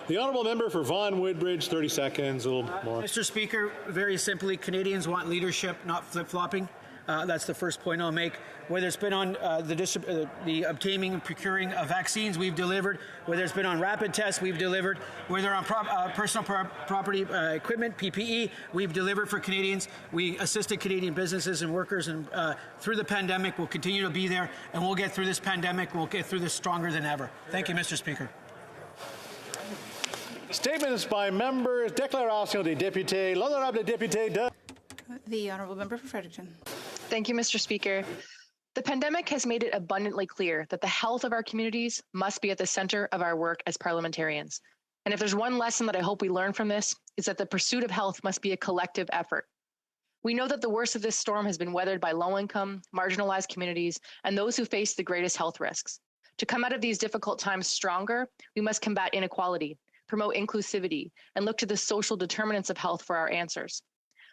The honourable member for Vaughan Woodbridge, 30 seconds, a little more. Mr. Speaker, very simply, Canadians want leadership, not flip-flopping. That's the first point I'll make. Whether it's been on the obtaining and procuring of vaccines, we've delivered. Whether it's been on rapid tests, we've delivered. Whether on personal property equipment, PPE, we've delivered for Canadians. We assisted Canadian businesses and workers and through the pandemic. We'll continue to be there, and we'll get through this pandemic. We'll get through this stronger than ever. Thank you, Mr. Speaker. Statements by members. Déclaration des députés. L'honorable député de... The honourable member for Fredericton. Thank you, Mr. Speaker. The pandemic has made it abundantly clear that the health of our communities must be at the center of our work as parliamentarians. And if there's one lesson that I hope we learn from this, it's that the pursuit of health must be a collective effort. We know that the worst of this storm has been weathered by low-income, marginalized communities, and those who face the greatest health risks. To come out of these difficult times stronger, we must combat inequality, promote inclusivity, and look to the social determinants of health for our answers.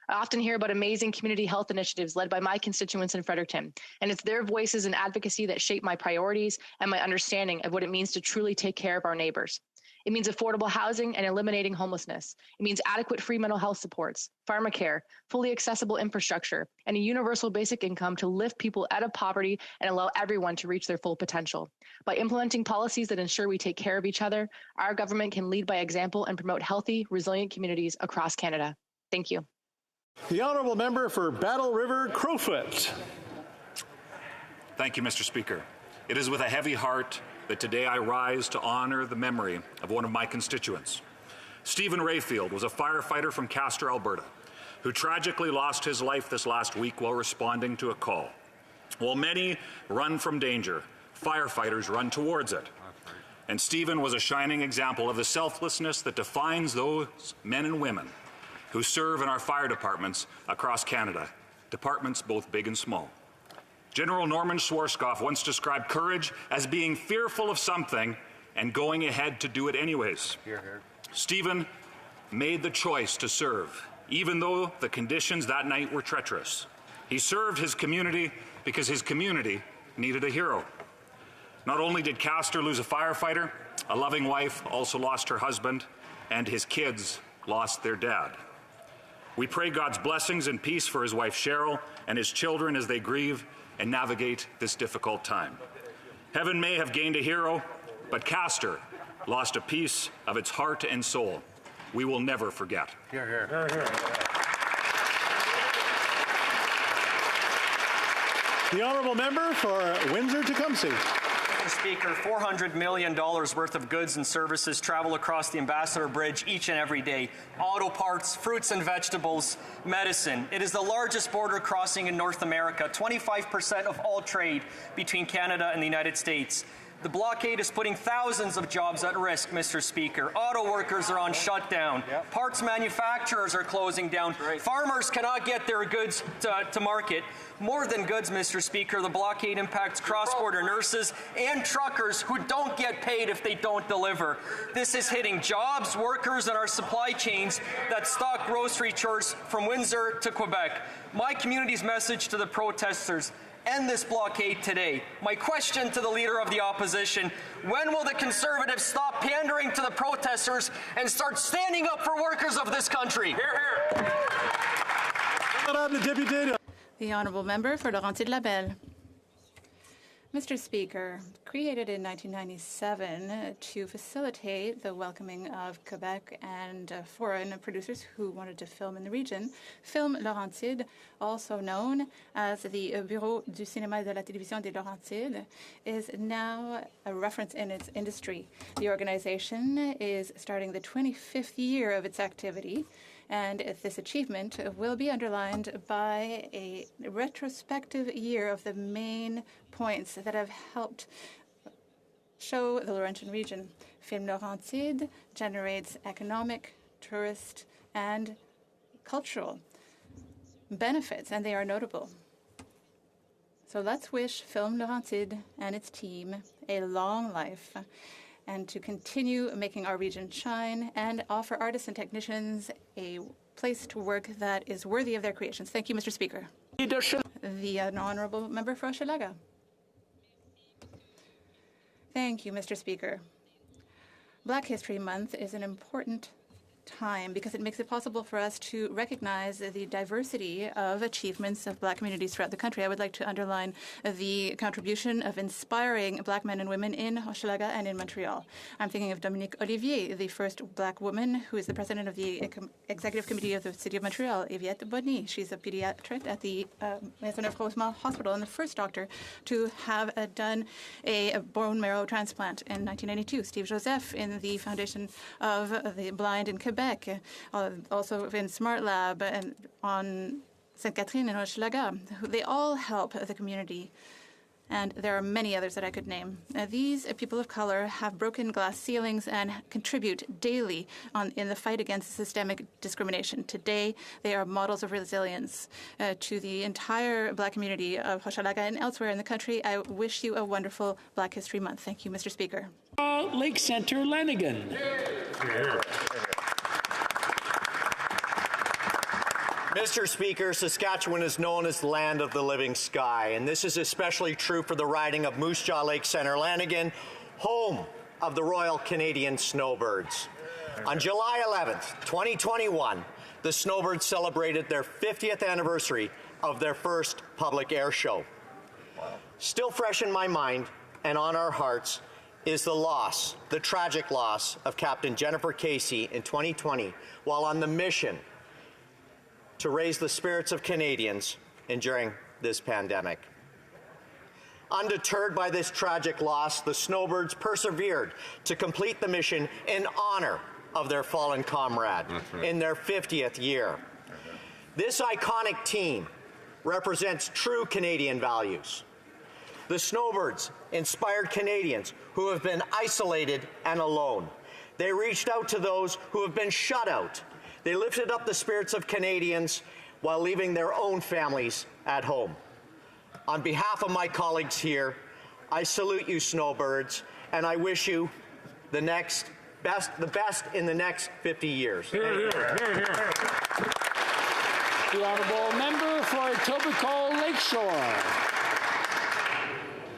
I often hear about amazing community health initiatives led by my constituents in Fredericton, and it's their voices and advocacy that shape my priorities and my understanding of what it means to truly take care of our neighbors. It means affordable housing and eliminating homelessness. It means adequate free mental health supports, pharmacare, fully accessible infrastructure, and a universal basic income to lift people out of poverty and allow everyone to reach their full potential. By implementing policies that ensure we take care of each other, our government can lead by example and promote healthy, resilient communities across Canada. Thank you. The honourable member for Battle River Crowfoot. Thank you, Mr. Speaker. It is with a heavy heart that today I rise to honour the memory of one of my constituents. Stephen Rayfield was a firefighter from Castor, Alberta, who tragically lost his life this last week while responding to a call. While many run from danger, firefighters run towards it. And Stephen was a shining example of the selflessness that defines those men and women who serve in our fire departments across Canada, departments both big and small. General Norman Schwarzkopf once described courage as being fearful of something and going ahead to do it anyways. Hear, hear. Stephen made the choice to serve, even though the conditions that night were treacherous. He served his community because his community needed a hero. Not only did Castor lose a firefighter, a loving wife also lost her husband, and his kids lost their dad. We pray God's blessings and peace for his wife Cheryl and his children as they grieve and navigate this difficult time. Heaven may have gained a hero, but Castor lost a piece of its heart and soul. We will never forget. Hear, hear. Hear, hear. The honourable member for Windsor-Tecumseh. Mr. Speaker, $400 million worth of goods and services travel across the Ambassador Bridge each and every day. Auto parts, fruits and vegetables, medicine. It is the largest border crossing in North America, 25% of all trade between Canada and the United States. The blockade is putting thousands of jobs at risk, Mr. Speaker. Auto workers are on shutdown. Yep. Parts manufacturers are closing down. Great. Farmers cannot get their goods to market. More than goods, Mr. Speaker, the blockade impacts cross-border nurses and truckers who don't get paid if they don't deliver. This is hitting jobs, workers, and our supply chains that stock grocery stores from Windsor to Quebec. My community's message to the protesters: end this blockade today. My question to the Leader of the Opposition: when will the Conservatives stop pandering to the protesters and start standing up for workers of this country? Hear, hear. The honourable member for Laurentides-Labelle. Mr. Speaker, created in 1997 to facilitate the welcoming of Quebec and foreign producers who wanted to film in the region, Film Laurentides, also known as the Bureau du Cinéma et de la Télévision des Laurentides, is now a reference in its industry. The organization is starting the 25th year of its activity, and this achievement will be underlined by a retrospective year of the main points that have helped show the Laurentian region. Film Laurentides generates economic, tourist, and cultural benefits, and they are notable. So let's wish Film Laurentides and its team a long life, and to continue making our region shine and offer artists and technicians a place to work that is worthy of their creations. Thank you, Mr. Speaker. The honourable member for Hochelaga. Thank you, Mr. Speaker. Black History Month is an important time because it makes it possible for us to recognize the diversity of achievements of Black communities throughout the country. I would like to underline the contribution of inspiring Black men and women in Hochelaga and in Montreal. I'm thinking of Dominique Olivier, the first Black woman who is the president of the Executive Committee of the City of Montreal, Yvette Bonny. She's a pediatric at the Maisonneuve-Rosemont Hospital and the first doctor to have done a bone marrow transplant in 1992. Steve Joseph in the Foundation of the Blind in Quebec, also in Smart Lab and on St. Catherine and Hochelaga. They all help the community. And there are many others that I could name. These people of color have broken glass ceilings and contribute daily in the fight against systemic discrimination. Today, they are models of resilience to the entire Black community of Hochelaga and elsewhere in the country. I wish you a wonderful Black History Month. Thank you, Mr. Speaker. Lake Center, Lanigan. Mr. Speaker, Saskatchewan is known as the land of the living sky, and this is especially true for the riding of Moose Jaw Lake Center Lanigan, home of the Royal Canadian Snowbirds. On July 11th, 2021, the Snowbirds celebrated their 50th anniversary of their first public air show. Still fresh in my mind and on our hearts is the tragic loss of Captain Jennifer Casey in 2020 while on the mission to raise the spirits of Canadians enduring this pandemic. Undeterred by this tragic loss, the Snowbirds persevered to complete the mission in honor of their fallen comrade in their 50th year. This iconic team represents true Canadian values. The Snowbirds inspired Canadians who have been isolated and alone. They reached out to those who have been shut out. They lifted up the spirits of Canadians while leaving their own families at home. On behalf of my colleagues here, I salute you, Snowbirds, and I wish you the best in the next 50 years. Hear, hear, hear, hear. The honourable member for Etobicoke Lakeshore.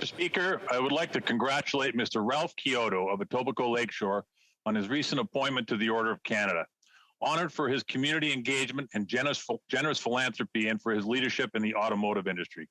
Mr. Speaker, I would like to congratulate Mr. Ralph Kyoto of Etobicoke Lakeshore on his recent appointment to the Order of Canada. Honored for his community engagement and generous philanthropy and for his leadership in the automotive industry.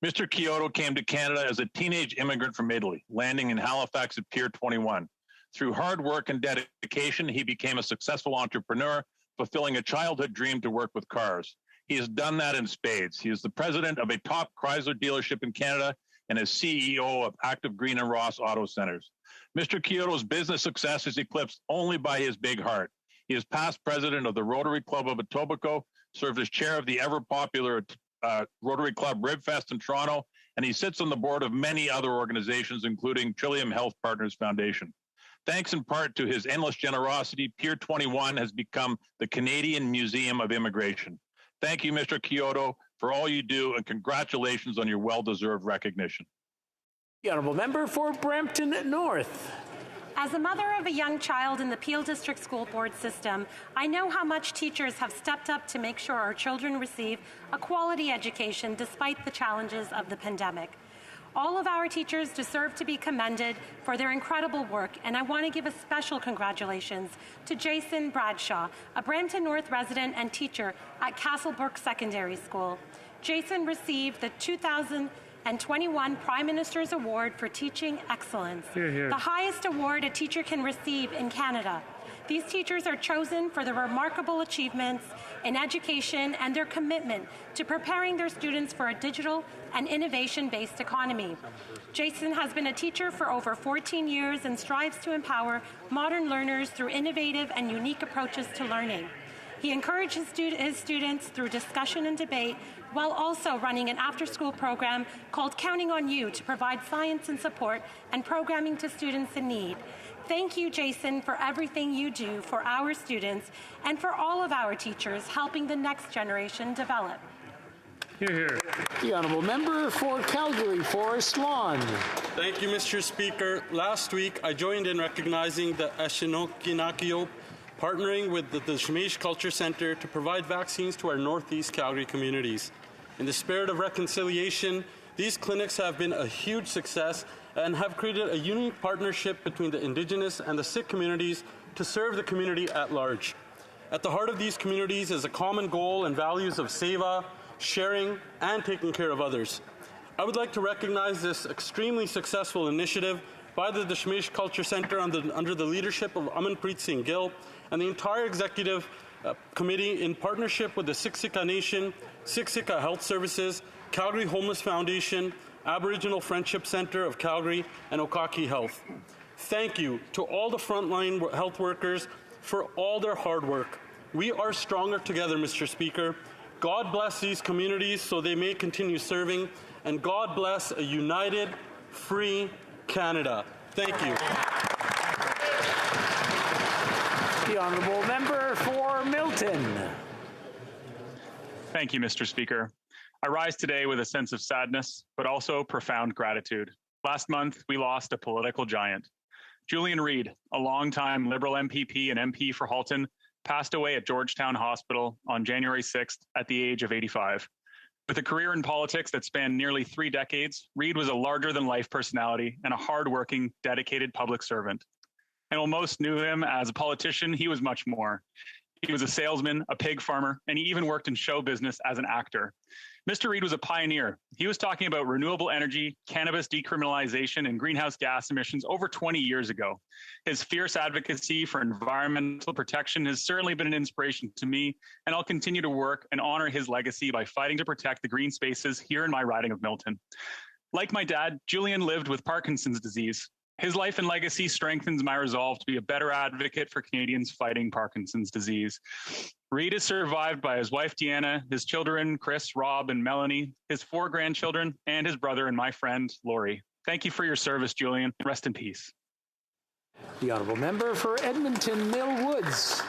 Mr. Kyoto came to Canada as a teenage immigrant from Italy, landing in Halifax at Pier 21. Through hard work and dedication, he became a successful entrepreneur, fulfilling a childhood dream to work with cars. He has done that in spades. He is the president of a top Chrysler dealership in Canada and is CEO of Active Green and Ross Auto Centers. Mr. Kyoto's business success is eclipsed only by his big heart. He is past president of the Rotary Club of Etobicoke, served as chair of the ever-popular Rotary Club Ribfest in Toronto, and he sits on the board of many other organizations, including Trillium Health Partners Foundation. Thanks in part to his endless generosity, Pier 21 has become the Canadian Museum of Immigration. Thank you, Mr. Kyoto, for all you do, and congratulations on your well-deserved recognition. The honourable member for Brampton North. As a mother of a young child in the Peel District School Board system, I know how much teachers have stepped up to make sure our children receive a quality education despite the challenges of the pandemic. All of our teachers deserve to be commended for their incredible work, and I want to give a special congratulations to Jason Bradshaw, a Brampton North resident and teacher at Castlebrook Secondary School. Jason received the 2021 Prime Minister's Award for Teaching Excellence, the highest award a teacher can receive in Canada. These teachers are chosen for their remarkable achievements in education and their commitment to preparing their students for a digital and innovation-based economy. Jason has been a teacher for over 14 years and strives to empower modern learners through innovative and unique approaches to learning. He encourages his students through discussion and debate while also running an after-school program called Counting on You to provide science and support and programming to students in need. Thank you, Jason, for everything you do for our students and for all of our teachers helping the next generation develop. Hear, hear. The honourable member for Calgary Forest Lawn. Thank you, Mr. Speaker. Last week, I joined in recognizing the Anishinaabe partnering with the Shamish Culture Centre to provide vaccines to our Northeast Calgary communities. In the spirit of reconciliation, these clinics have been a huge success and have created a unique partnership between the Indigenous and the Sikh communities to serve the community at large. At the heart of these communities is a common goal and values of seva, sharing, and taking care of others. I would like to recognize this extremely successful initiative by the Dashmesh Culture Centre under the leadership of Amanpreet Singh Gill and the entire executive committee in partnership with the Siksika Nation, Siksika Health Services, Calgary Homeless Foundation, Aboriginal Friendship Centre of Calgary, and HoC Health. Thank you to all the frontline health workers for all their hard work. We are stronger together, Mr. Speaker. God bless these communities so they may continue serving, and God bless a united, free Canada. Thank you. The honourable member for Milton. Thank you, Mr. Speaker. I rise today with a sense of sadness, but also profound gratitude. Last month, we lost a political giant. Julian Reid, a longtime Liberal MPP and MP for Halton, passed away at Georgetown Hospital on January 6th at the age of 85. With a career in politics that spanned nearly 3 decades, Reid was a larger-than-life personality and a hard-working, dedicated public servant. And while most knew him as a politician, he was much more. He was a salesman, a pig farmer, and he even worked in show business as an actor. Mr. Reid was a pioneer. He was talking about renewable energy, cannabis decriminalization, and greenhouse gas emissions over 20 years ago. His fierce advocacy for environmental protection has certainly been an inspiration to me, and I'll continue to work and honor his legacy by fighting to protect the green spaces here in my riding of Milton. Like my dad, Julian lived with Parkinson's disease. His life and legacy strengthens my resolve to be a better advocate for Canadians fighting Parkinson's disease. Reid is survived by his wife, Deanna, his children, Chris, Rob, and Melanie, his 4 grandchildren, and his brother and my friend, Laurie. Thank you for your service, Julian. Rest in peace. The honourable member for Edmonton Mill Woods.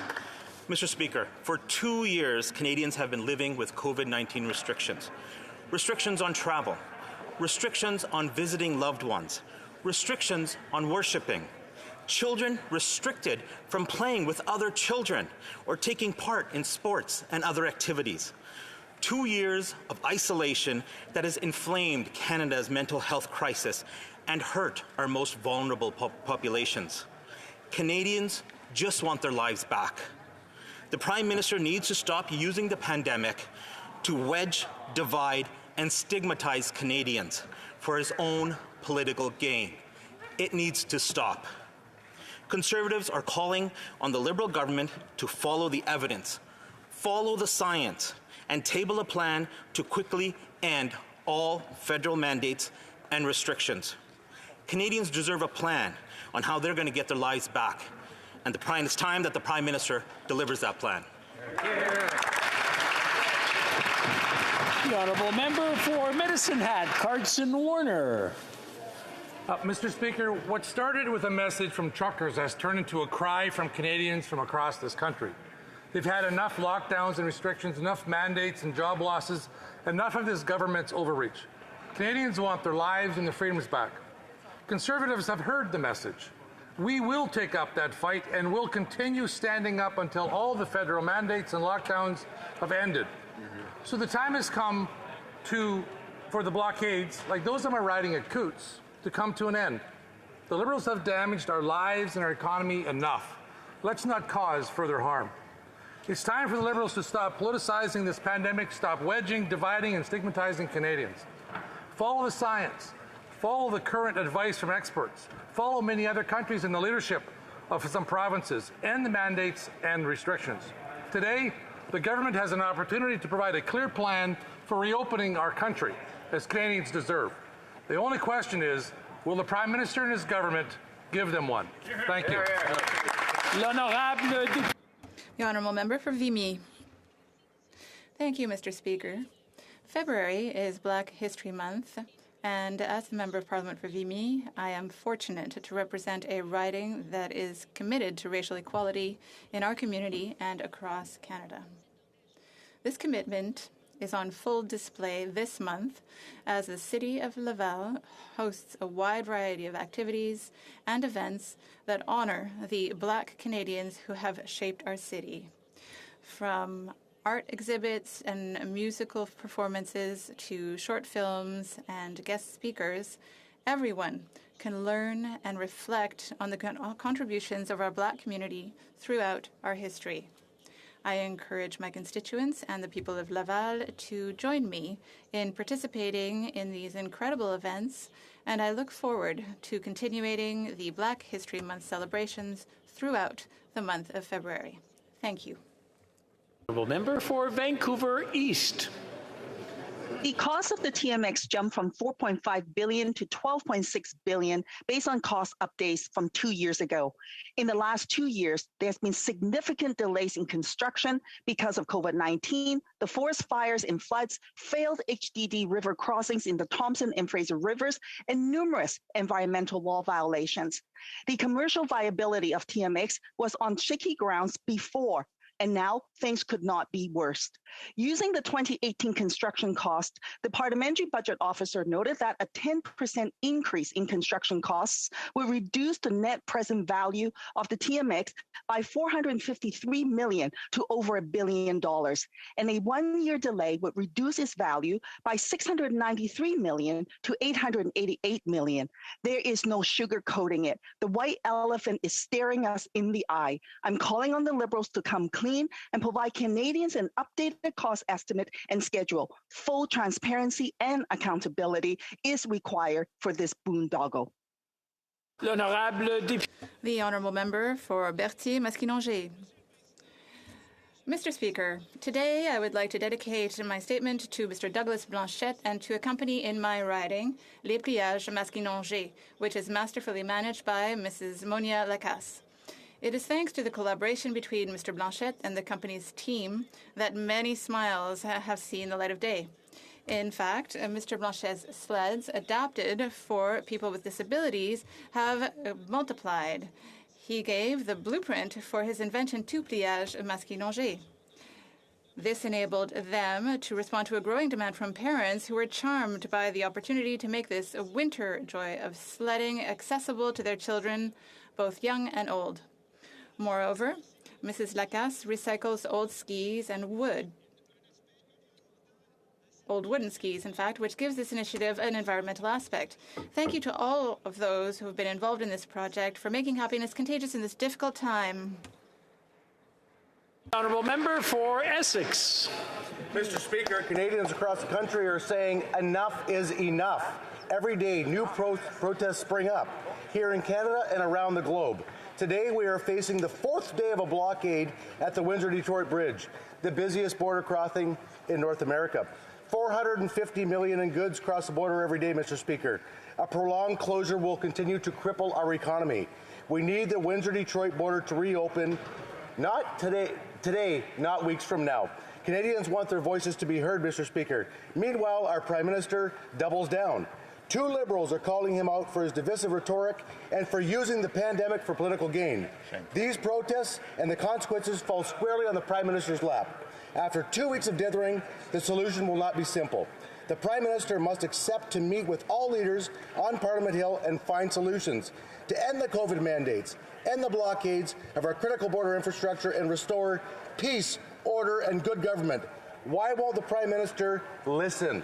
Mr. Speaker, for 2 years, Canadians have been living with COVID-19 restrictions. Restrictions on travel, restrictions on visiting loved ones, restrictions on worshiping, children restricted from playing with other children or taking part in sports and other activities. 2 years of isolation that has inflamed Canada's mental health crisis and hurt our most vulnerable populations. Canadians just want their lives back. The Prime Minister needs to stop using the pandemic to wedge, divide, and stigmatize Canadians for his own political gain. It needs to stop. Conservatives are calling on the Liberal government to follow the evidence, follow the science, and table a plan to quickly end all federal mandates and restrictions. Canadians deserve a plan on how they're going to get their lives back, and it's time that the Prime Minister delivers that plan. The honourable member for Medicine Hat, Carson Warner. Mr. Speaker, what started with a message from truckers has turned into a cry from Canadians from across this country. They've had enough lockdowns and restrictions, enough mandates and job losses, enough of this government's overreach. Canadians want their lives and their freedoms back. Conservatives have heard the message. We will take up that fight and will continue standing up until all the federal mandates and lockdowns have ended. So the time has come for the blockades, like those of my riding at Coots, to come to an end. The Liberals have damaged our lives and our economy enough. Let's not cause further harm. It's time for the Liberals to stop politicizing this pandemic, stop wedging, dividing, and stigmatizing Canadians. Follow the science. Follow the current advice from experts. Follow many other countries in the leadership of some provinces. End the mandates and restrictions. Today, the government has an opportunity to provide a clear plan for reopening our country, as Canadians deserve. The only question is, will the Prime Minister and his government give them one? Thank you. The honourable member for Vimy. Thank you, Mr. Speaker. February is Black History Month, and as a member of Parliament for Vimy, I am fortunate to represent a riding that is committed to racial equality in our community and across Canada. This commitment is on full display this month as the City of Laval hosts a wide variety of activities and events that honor the Black Canadians who have shaped our city. From art exhibits and musical performances to short films and guest speakers, everyone can learn and reflect on the contributions of our Black community throughout our history. I encourage my constituents and the people of Laval to join me in participating in these incredible events, and I look forward to continuing the Black History Month celebrations throughout the month of February. Thank you. Honourable member for Vancouver East. The cost of the TMX jumped from $4.5 billion to $12.6 billion based on cost updates from 2 years ago. In the last 2 years, there's been significant delays in construction because of COVID-19, the forest fires and floods, failed HDD river crossings in the Thompson and Fraser rivers, and numerous environmental law violations. The commercial viability of TMX was on shaky grounds before, and now things could not be worse. Using the 2018 construction cost, the Parliamentary Budget Officer noted that a 10% increase in construction costs will reduce the net present value of the TMX by $453 million to over $1 billion, and a one-year delay would reduce its value by $693 million to $888 million. There is no sugarcoating it. The white elephant is staring us in the eye. I'm calling on the Liberals to come clean and provide Canadians an updated cost estimate and schedule. Full transparency and accountability is required for this boondoggle. The Honourable Member for Berthier-Maskinongé. Mr. Speaker, today I would like to dedicate my statement to Mr. Douglas Blanchette and to a company in my riding, Les Pliages Maskinongé, which is masterfully managed by Mrs. Monia Lacasse. It is thanks to the collaboration between Mr. Blanchette and the company's team that many smiles have seen the light of day. In fact, Mr. Blanchette's sleds adapted for people with disabilities have multiplied. He gave the blueprint for his invention to Pliage Maskinongé. This enabled them to respond to a growing demand from parents who were charmed by the opportunity to make this a winter joy of sledding accessible to their children, both young and old. Moreover, Mrs. Lacasse recycles old skis and old wooden skis, in fact, which gives this initiative an environmental aspect. Thank you to all of those who have been involved in this project for making happiness contagious in this difficult time. Honourable member for Essex. Mr. Speaker, Canadians across the country are saying enough is enough. Every day, new protests spring up here in Canada and around the globe. Today, we are facing the fourth day of a blockade at the Windsor-Detroit Bridge, the busiest border crossing in North America. 450 million in goods cross the border every day, Mr. Speaker. A prolonged closure will continue to cripple our economy. We need the Windsor-Detroit border to reopen, not today, not weeks from now. Canadians want their voices to be heard, Mr. Speaker. Meanwhile, our Prime Minister doubles down. Two Liberals are calling him out for his divisive rhetoric and for using the pandemic for political gain. These protests and the consequences fall squarely on the Prime Minister's lap. After 2 weeks of dithering, the solution will not be simple. The Prime Minister must accept to meet with all leaders on Parliament Hill and find solutions to end the COVID mandates, end the blockades of our critical border infrastructure, and restore peace, order, and good government. Why won't the Prime Minister listen?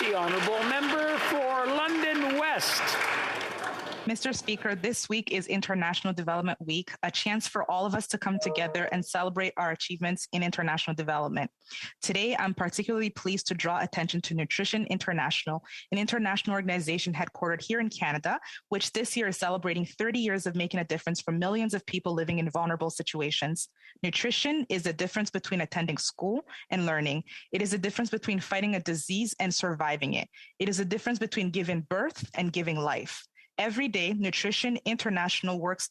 The Honourable Member for London West. Mr. Speaker, this week is International Development Week, a chance for all of us to come together and celebrate our achievements in international development. Today, I'm particularly pleased to draw attention to Nutrition International, an international organization headquartered here in Canada, which this year is celebrating 30 years of making a difference for millions of people living in vulnerable situations. Nutrition is the difference between attending school and learning. It is the difference between fighting a disease and surviving it. It is the difference between giving birth and giving life. Every day, Nutrition International works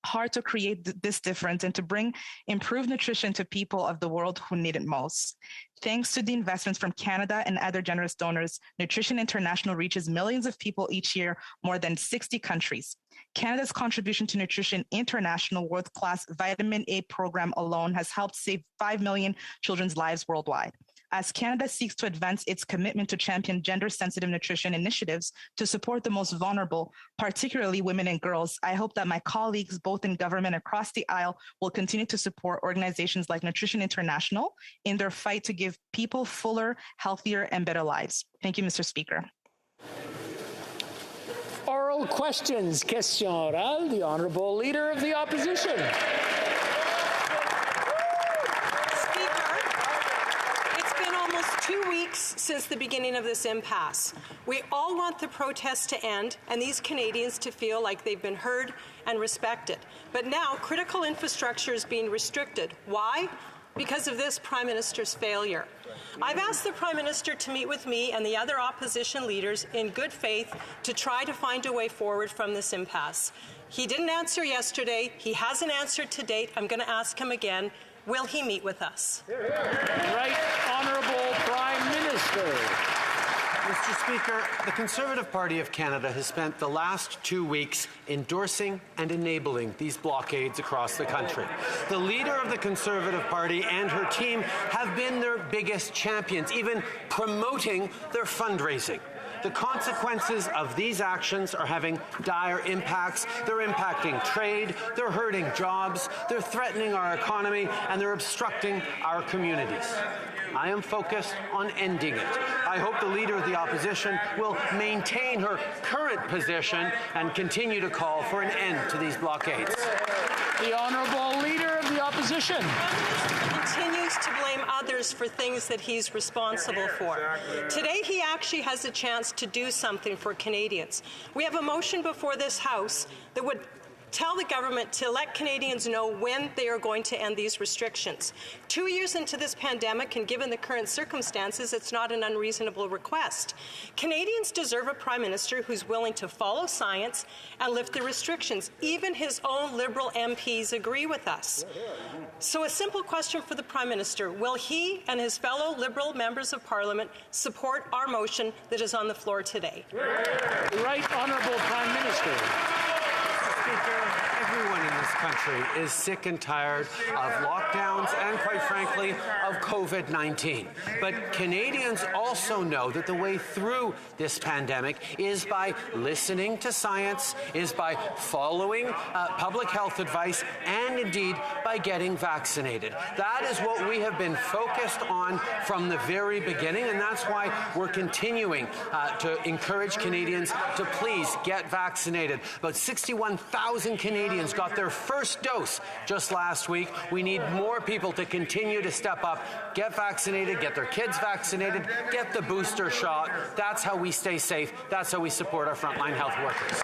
hard to create this difference and to bring improved nutrition to people of the world who need it most. Thanks to the investments from Canada and other generous donors, Nutrition International reaches millions of people each year, more than 60 countries. Canada's contribution to Nutrition International world-class vitamin A program alone has helped save 5 million children's lives worldwide. As Canada seeks to advance its commitment to champion gender-sensitive nutrition initiatives to support the most vulnerable, particularly women and girls, I hope that my colleagues, both in government and across the aisle, will continue to support organizations like Nutrition International in their fight to give people fuller, healthier, and better lives. Thank you, Mr. Speaker. oral questions. Question orale, the Honourable Leader of the Opposition. Almost 2 weeks since the beginning of this impasse. We all want the protests to end and these Canadians to feel like they've been heard and respected. But now critical infrastructure is being restricted. Why? Because of this Prime Minister's failure. I've asked the Prime Minister to meet with me and the other opposition leaders in good faith to try to find a way forward from this impasse. He didn't answer yesterday. He hasn't answered to date. I'm going to ask him again. Will he meet with us? Right Honourable Prime Minister. Mr. Speaker, the Conservative Party of Canada has spent the last 2 weeks endorsing and enabling these blockades across the country. The leader of the Conservative Party and her team have been their biggest champions, even promoting their fundraising. The consequences of these actions are having dire impacts. They're impacting trade, they're hurting jobs, they're threatening our economy, and they're obstructing our communities. I am focused on ending it. I hope the Leader of the Opposition will maintain her current position and continue to call for an end to these blockades. The Honourable Leader of the Opposition. Continues to blame others for things that he's responsible for. Today, he actually has a chance to do something for Canadians. We have a motion before this House that would tell the government to let Canadians know when they are going to end these restrictions. 2 years into this pandemic, and given the current circumstances, it's not an unreasonable request. Canadians deserve a Prime Minister who's willing to follow science and lift the restrictions. Even his own Liberal MPs agree with us. So a simple question for the Prime Minister. Will he and his fellow Liberal members of Parliament support our motion that is on the floor today? Right Honourable Prime Minister. Speaker, everyone in this country is sick and tired of lockdowns and, quite frankly, of COVID-19. But Canadians also know that the way through this pandemic is by listening to science, is by following public health advice, and indeed by getting vaccinated. That is what we have been focused on from the very beginning, and that's why we're continuing to encourage Canadians to please get vaccinated. About 61,000 Canadians got their first dose just last week. We need more people to continue to step up, get vaccinated, get their kids vaccinated, get the booster shot. That's how we stay safe. That's how we support our frontline health workers.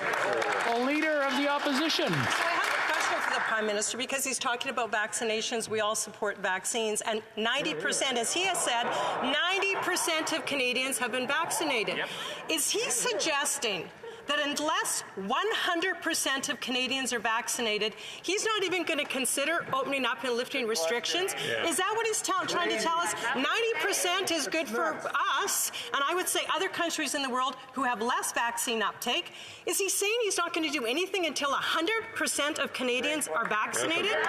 The Leader of the Opposition. So I have a question for the Prime Minister, because he's talking about vaccinations. We all support vaccines, and 90%, as he has said, 90% of Canadians have been vaccinated. Yep. Is he suggesting that unless 100% of Canadians are vaccinated, he's not even going to consider opening up and lifting restrictions? Yeah. Is that what he's trying to tell us? 90% is good for us, and I would say other countries in the world who have less vaccine uptake. Is he saying he's not going to do anything until 100% of Canadians are vaccinated? Really?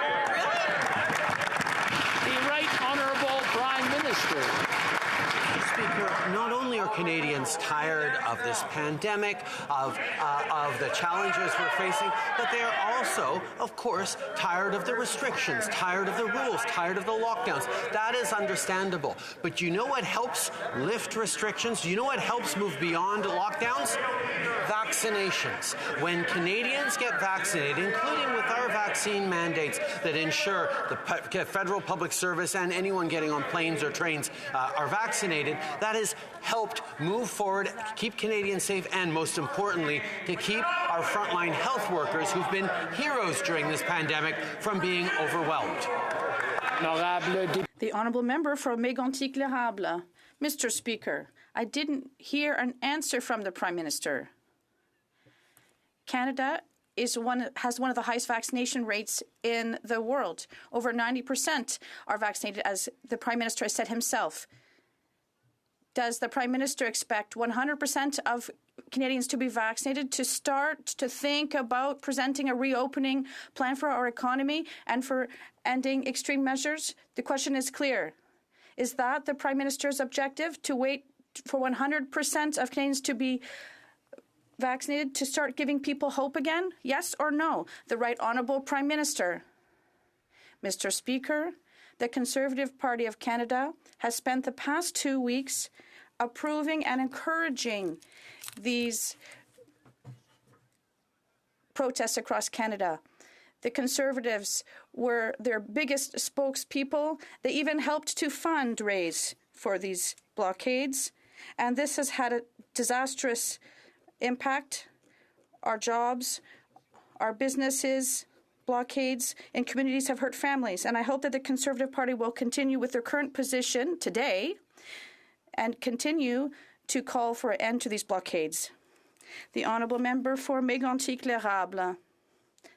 The Right Honourable Prime Minister. Speaker, not only are Canadians tired of this pandemic, of the challenges we're facing, but they are also, of course, tired of the restrictions, tired of the rules, tired of the lockdowns. That is understandable. But you know what helps lift restrictions? Do you know what helps move beyond lockdowns? Vaccinations. When Canadians get vaccinated, including with our vaccine mandates that ensure the federal public service and anyone getting on planes or trains are vaccinated, that has helped move forward, keep Canadians safe, and most importantly, to keep our frontline health workers who've been heroes during this pandemic from being overwhelmed. The Honourable Member for Mégantic-L'Érable. Mr. Speaker, I didn't hear an answer from the Prime Minister. Canada has one of the highest vaccination rates in the world. Over 90% are vaccinated, as the Prime Minister has said himself. Does the Prime Minister expect 100% of Canadians to be vaccinated to start to think about presenting a reopening plan for our economy and for ending extreme measures? The question is clear. Is that the Prime Minister's objective, to wait for 100% of Canadians to be vaccinated to start giving people hope again? Yes or no? The Right Honourable Prime Minister. Mr. Speaker, the Conservative Party of Canada has spent the past 2 weeks approving and encouraging these protests across Canada. The Conservatives were their biggest spokespeople. They even helped to fundraise for these blockades, and this has had a disastrous impact. Our jobs, our businesses, blockades in communities have hurt families, and I hope that the Conservative Party will continue with their current position today and continue to call for an end to these blockades. The Honourable Member for Mégantic-L'Érable.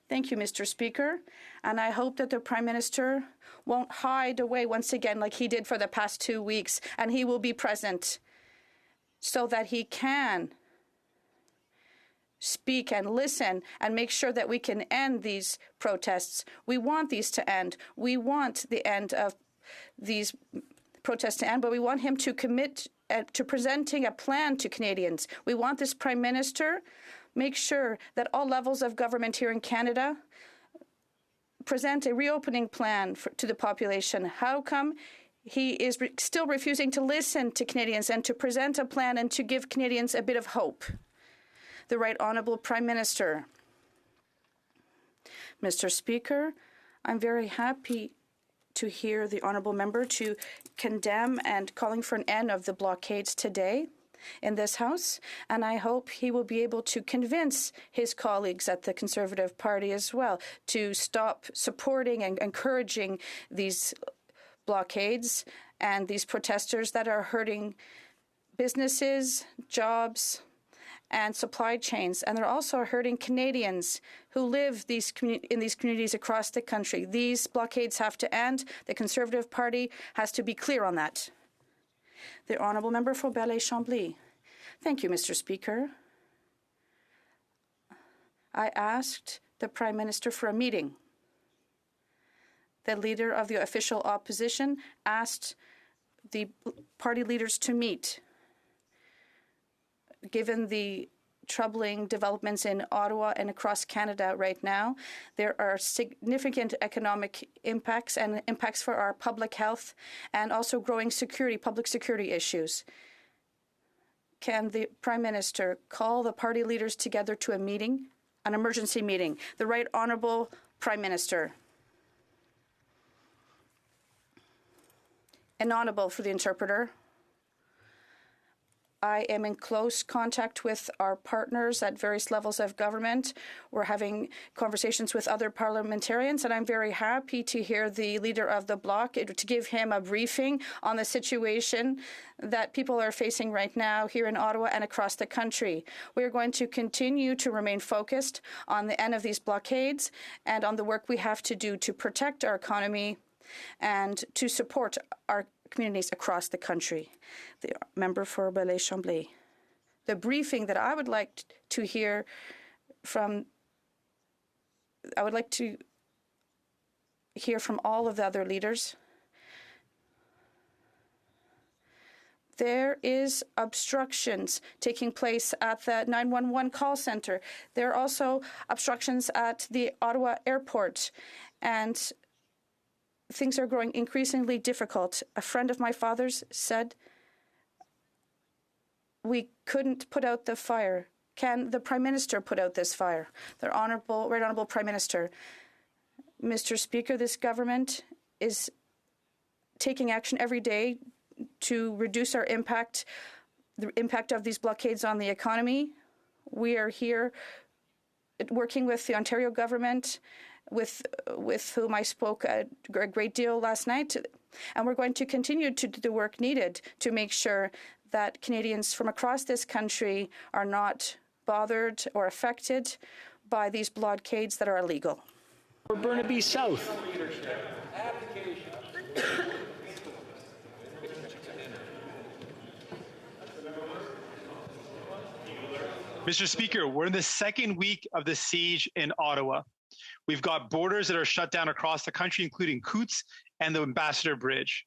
Thank you, Mr. Speaker, and I hope that the Prime Minister won't hide away once again like he did for the past 2 weeks, and he will be present so that he can speak and listen and make sure that we can end these protests. We want these to end. We want the end of these protests to end, but we want him to commit to presenting a plan to Canadians. We want this Prime Minister make sure that all levels of government here in Canada present a reopening plan to the population. How come he is still refusing to listen to Canadians and to present a plan and to give Canadians a bit of hope? The Right Honourable Prime Minister. Mr. Speaker, I'm very happy to hear the Honourable Member to condemn and calling for an end of the blockades today in this House, and I hope he will be able to convince his colleagues at the Conservative Party as well to stop supporting and encouraging these blockades and these protesters that are hurting businesses, jobs, and supply chains, and they're also hurting Canadians who live in these communities across the country. These blockades have to end. The Conservative Party has to be clear on that. The Honourable Member for Belleuil-Chambly. Thank you, Mr. Speaker. I asked the Prime Minister for a meeting. The Leader of the official opposition asked the party leaders to meet. Given the troubling developments in Ottawa and across Canada right now, there are significant economic impacts and impacts for our public health and also growing public security issues. Can the Prime Minister call the party leaders together to a meeting, an emergency meeting? The Right Honourable Prime Minister. Inaudible for the interpreter. I am in close contact with our partners at various levels of government. We're having conversations with other parliamentarians, and I'm very happy to hear the Leader of the Bloc to give him a briefing on the situation that people are facing right now here in Ottawa and across the country. We are going to continue to remain focused on the end of these blockades and on the work we have to do to protect our economy and to support our communities across the country. The member for Belleuil-Chambly. The briefing that I would like to hear from all of the other leaders. There is obstructions taking place at the 911 call center. There are also obstructions at the Ottawa airport, and things are growing increasingly difficult. A friend of my father's said, we couldn't put out the fire. Can the Prime Minister put out this fire? The Right Honourable Prime Minister. Mr. Speaker, this government is taking action every day to reduce our impact, the impact of these blockades on the economy. We are here working with the Ontario government, with whom I spoke a great deal last night. And we're going to continue to do the work needed to make sure that Canadians from across this country are not bothered or affected by these blockades that are illegal. For Burnaby South. Mr. Speaker, we're in the second week of the siege in Ottawa. We've got borders that are shut down across the country, including Coots and the Ambassador Bridge.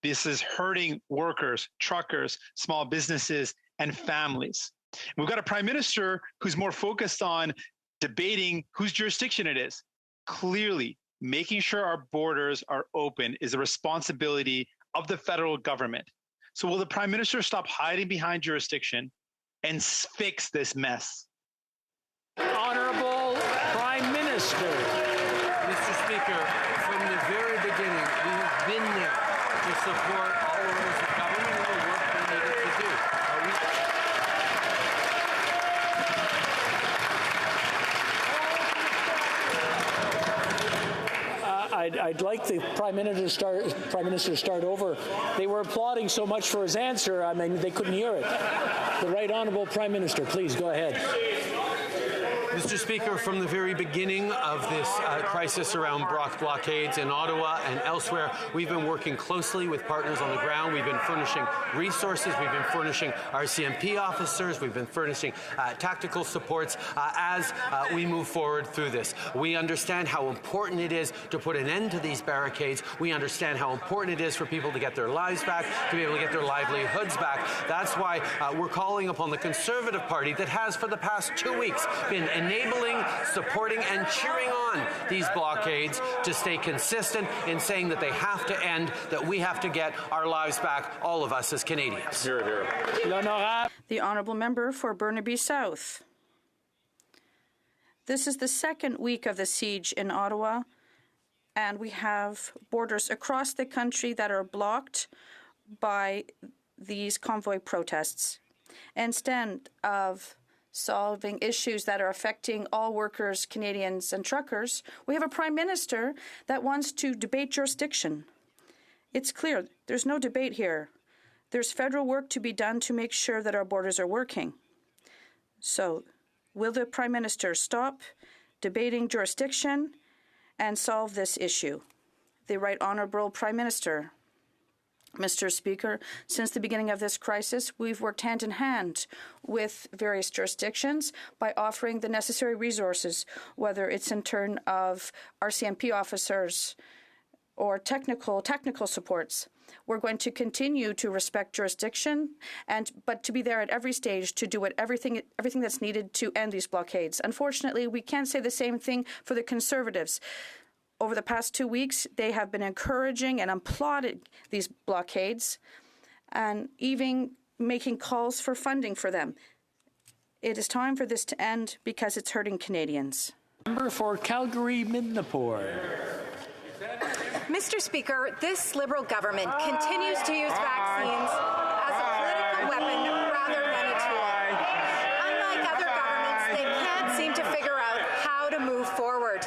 This is hurting workers, truckers, small businesses, and families. We've got a Prime Minister who's more focused on debating whose jurisdiction it is. Clearly, making sure our borders are open is a responsibility of the federal government. So will the Prime Minister stop hiding behind jurisdiction and fix this mess? Honourable Minister. Mr. Speaker, from the very beginning, we have been there to support all levels of government and the work they needed to do. I'd like the Prime Minister to start over. They were applauding so much for his answer, I mean, they couldn't hear it. The Right Honourable Prime Minister, please go ahead. Mr. Speaker, from the very beginning of this crisis around blockades in Ottawa and elsewhere, we've been working closely with partners on the ground. We've been furnishing resources. We've been furnishing RCMP officers. We've been furnishing tactical supports as we move forward through this. We understand how important it is to put an end to these barricades. We understand how important it is for people to get their lives back, to be able to get their livelihoods back. That's why we're calling upon the Conservative Party that has for the past 2 weeks been enabling, supporting, and cheering on these blockades to stay consistent in saying that they have to end, that we have to get our lives back, all of us as Canadians. Hear, hear. The Honourable Member for Burnaby South. This is the second week of the siege in Ottawa, and we have borders across the country that are blocked by these convoy protests. Instead of solving issues that are affecting all workers, Canadians, and truckers, we have a Prime Minister that wants to debate jurisdiction. It's clear there's no debate here. There's federal work to be done to make sure that our borders are working. So, will the Prime Minister stop debating jurisdiction and solve this issue? The Right Honourable Prime Minister. Mr. Speaker, since the beginning of this crisis, we've worked hand in hand with various jurisdictions by offering the necessary resources, whether it's in terms of RCMP officers or technical supports. We're going to continue to respect jurisdiction, but to be there at every stage to do everything that's needed to end these blockades. Unfortunately, we can't say the same thing for the Conservatives. Over the past 2 weeks, they have been encouraging and applauding these blockades and even making calls for funding for them. It is time for this to end because it's hurting Canadians. Member for Calgary-Midnapore. Mr. Speaker, this Liberal government continues to use vaccines as a political weapon rather than a tool. Unlike other governments, they can't seem to figure out how to move forward.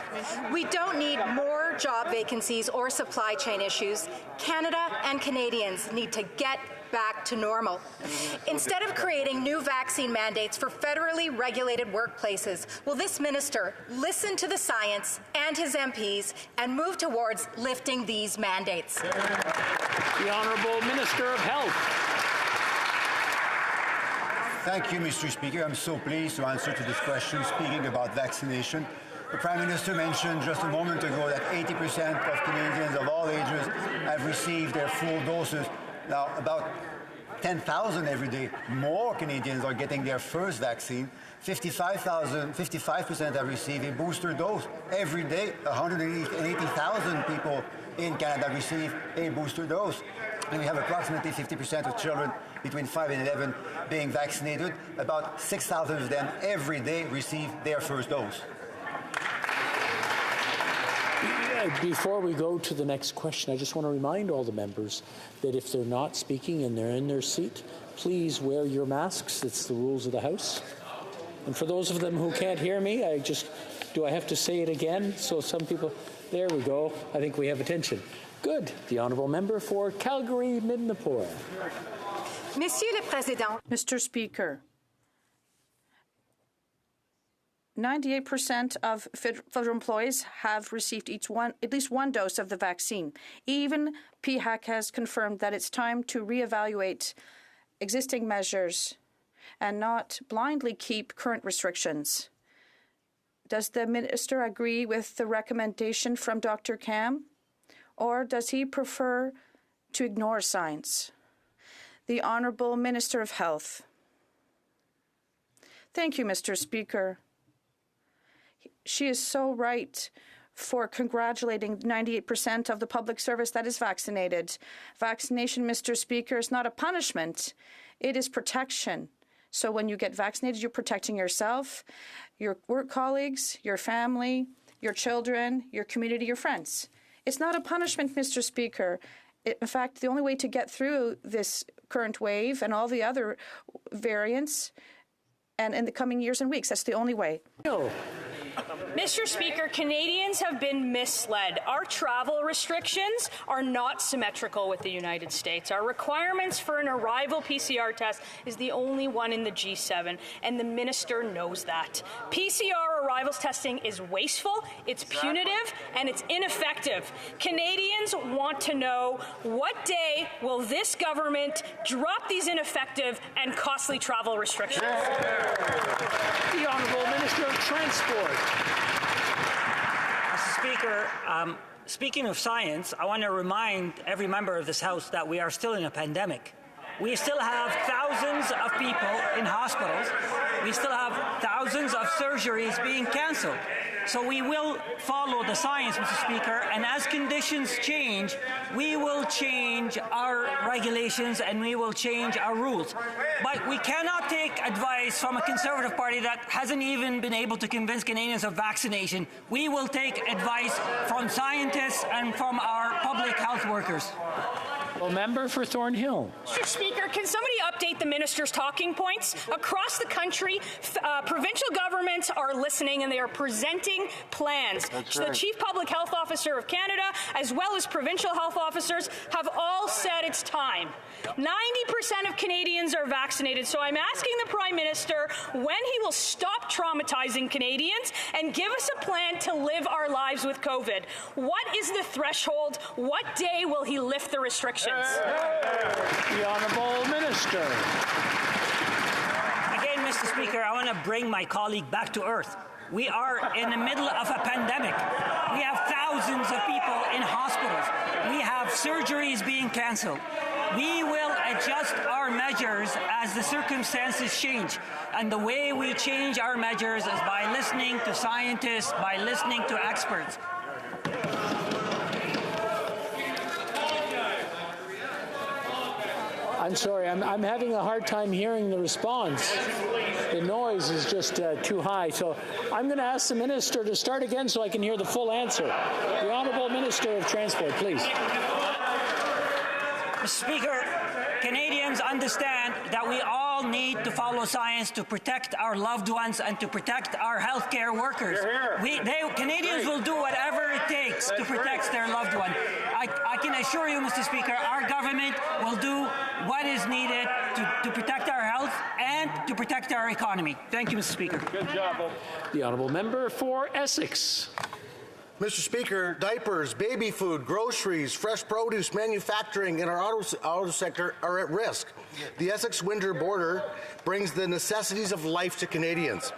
We don't need more job vacancies or supply chain issues. Canada and Canadians need to get back to normal. Instead of creating new vaccine mandates for federally regulated workplaces, will this minister listen to the science and his MPs and move towards lifting these mandates? The Honourable Minister of Health. Thank you, Mr. Speaker. I'm so pleased to answer to this question speaking about vaccination. The Prime Minister mentioned just a moment ago that 80% of Canadians of all ages have received their full doses. Now, about 10,000 every day more Canadians are getting their first vaccine. 55% have received a booster dose. Every day, 180,000 people in Canada receive a booster dose. And we have approximately 50% of children between 5 and 11 being vaccinated. About 6,000 of them every day receive their first dose. Before we go to the next question, I just want to remind all the members that if they're not speaking and they're in their seat, please wear your masks. It's the rules of the House. And for those of them who can't hear me, do I have to say it again? So some people, there we go. I think we have attention. Good. The Honourable Member for Calgary-Midnapore. Monsieur le Président. Mr. Speaker, 98% of federal employees have received at least one dose of the vaccine. Even PHAC has confirmed that it's time to reevaluate existing measures and not blindly keep current restrictions. Does the minister agree with the recommendation from Dr. Cam, or does he prefer to ignore science? The Honourable Minister of Health. Thank you, Mr. Speaker. She is so right for congratulating 98% of the public service that is vaccinated. Vaccination, Mr. Speaker, is not a punishment. It is protection. So when you get vaccinated, you're protecting yourself, your work colleagues, your family, your children, your community, your friends. It's not a punishment, Mr. Speaker. In fact, the only way to get through this current wave and all the other variants and in the coming years and weeks, that's the only way. No. Mr. Speaker, Canadians have been misled. Our travel restrictions are not symmetrical with the United States. Our requirements for an arrival PCR test is the only one in the G7, and the minister knows that. PCR arrivals testing is wasteful, it's punitive, and it's ineffective. Canadians want to know, what day will this government drop these ineffective and costly travel restrictions? The Honourable Minister of Transport. Mr. Speaker, speaking of science, I want to remind every member of this House that we are still in a pandemic. We still have thousands of people in hospitals. We still have thousands of surgeries being cancelled. So we will follow the science, Mr. Speaker, and as conditions change, we will change our regulations and we will change our rules. But we cannot take advice from a Conservative Party that hasn't even been able to convince Canadians of vaccination. We will take advice from scientists and from our public health workers. Well, member for Thornhill. Mr. Speaker, can somebody update the minister's talking points? Across the country, provincial governments are listening and they are presenting plans. So the Chief Public Health Officer of Canada, as well as provincial health officers, have all said it's time. 90% of Canadians are vaccinated, so I'm asking the Prime Minister when he will stop traumatizing Canadians and give us a plan to live our lives with COVID. What is the threshold? What day will he lift the restrictions? The Honourable Minister. Again, Mr. Speaker, I want to bring my colleague back to earth. We are in the middle of a pandemic. We have thousands of people in hospitals. We have surgeries being cancelled. We will adjust our measures as the circumstances change. And the way we change our measures is by listening to scientists, by listening to experts. I'm sorry, I'm having a hard time hearing the response. The noise is just too high. So I'm going to ask the Minister to start again so I can hear the full answer. The Honourable Minister of Transport, please. Mr. Speaker, Canadians understand that we all need to follow science to protect our loved ones and to protect our healthcare workers. Canadians will do whatever it takes to protect their loved one. I can assure you, Mr. Speaker, our government will do what is needed to protect our health and to protect our economy. Thank you, Mr. Speaker. Good job. The Honourable Member for Essex. Mr. Speaker, diapers, baby food, groceries, fresh produce, manufacturing, and our auto sector are at risk. The Essex winter border brings the necessities of life to Canadians.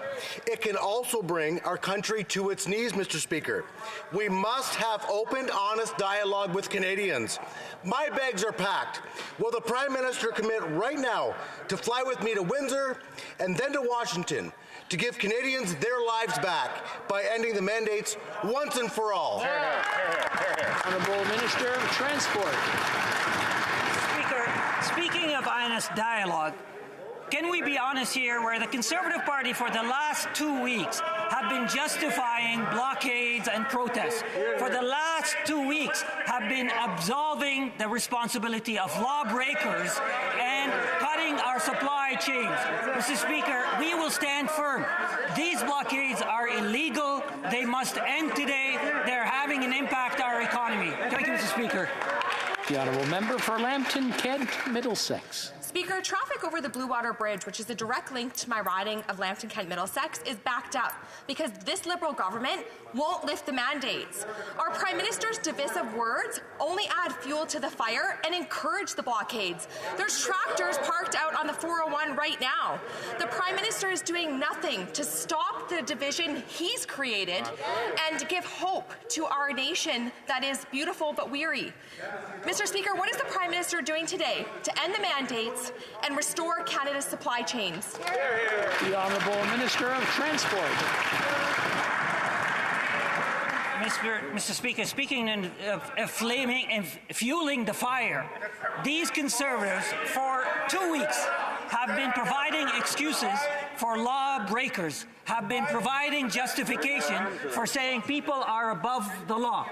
It can also bring our country to its knees, Mr. Speaker. We must have open, honest dialogue with Canadians. My bags are packed. Will the Prime Minister commit right now to fly with me to Windsor and then to Washington to give Canadians their lives back by ending the mandates once and for all? Honourable Minister of Transport. Speaker, speaking of honest dialogue, can we be honest here where the Conservative Party for the last 2 weeks have been justifying blockades and protests, for the last 2 weeks have been absolving the responsibility of lawbreakers and cutting our supply chains. Mr. Speaker, we will stand firm. These blockades are illegal. They must end today. They're having an impact on our economy. Thank you, Mr. Speaker. The Honourable Member for Lambton, Kent, Middlesex. Speaker, traffic over the Blue Water Bridge, which is a direct link to my riding of Lambton, Kent, Middlesex, is backed up because this Liberal government won't lift the mandates. Our Prime Minister's divisive words only add fuel to the fire and encourage the blockades. There's tractors parked out on the 401 right now. The Prime Minister is doing nothing to stop the division he's created and give hope to our nation that is beautiful but weary. Mr. Speaker, what is the Prime Minister doing today to end the mandates and restore Canada's supply chains? The Honourable Minister of Transport. Mr. Speaker, speaking of flaming and fueling the fire, these Conservatives for 2 weeks have been providing excuses for lawbreakers, have been providing justification for saying people are above the law.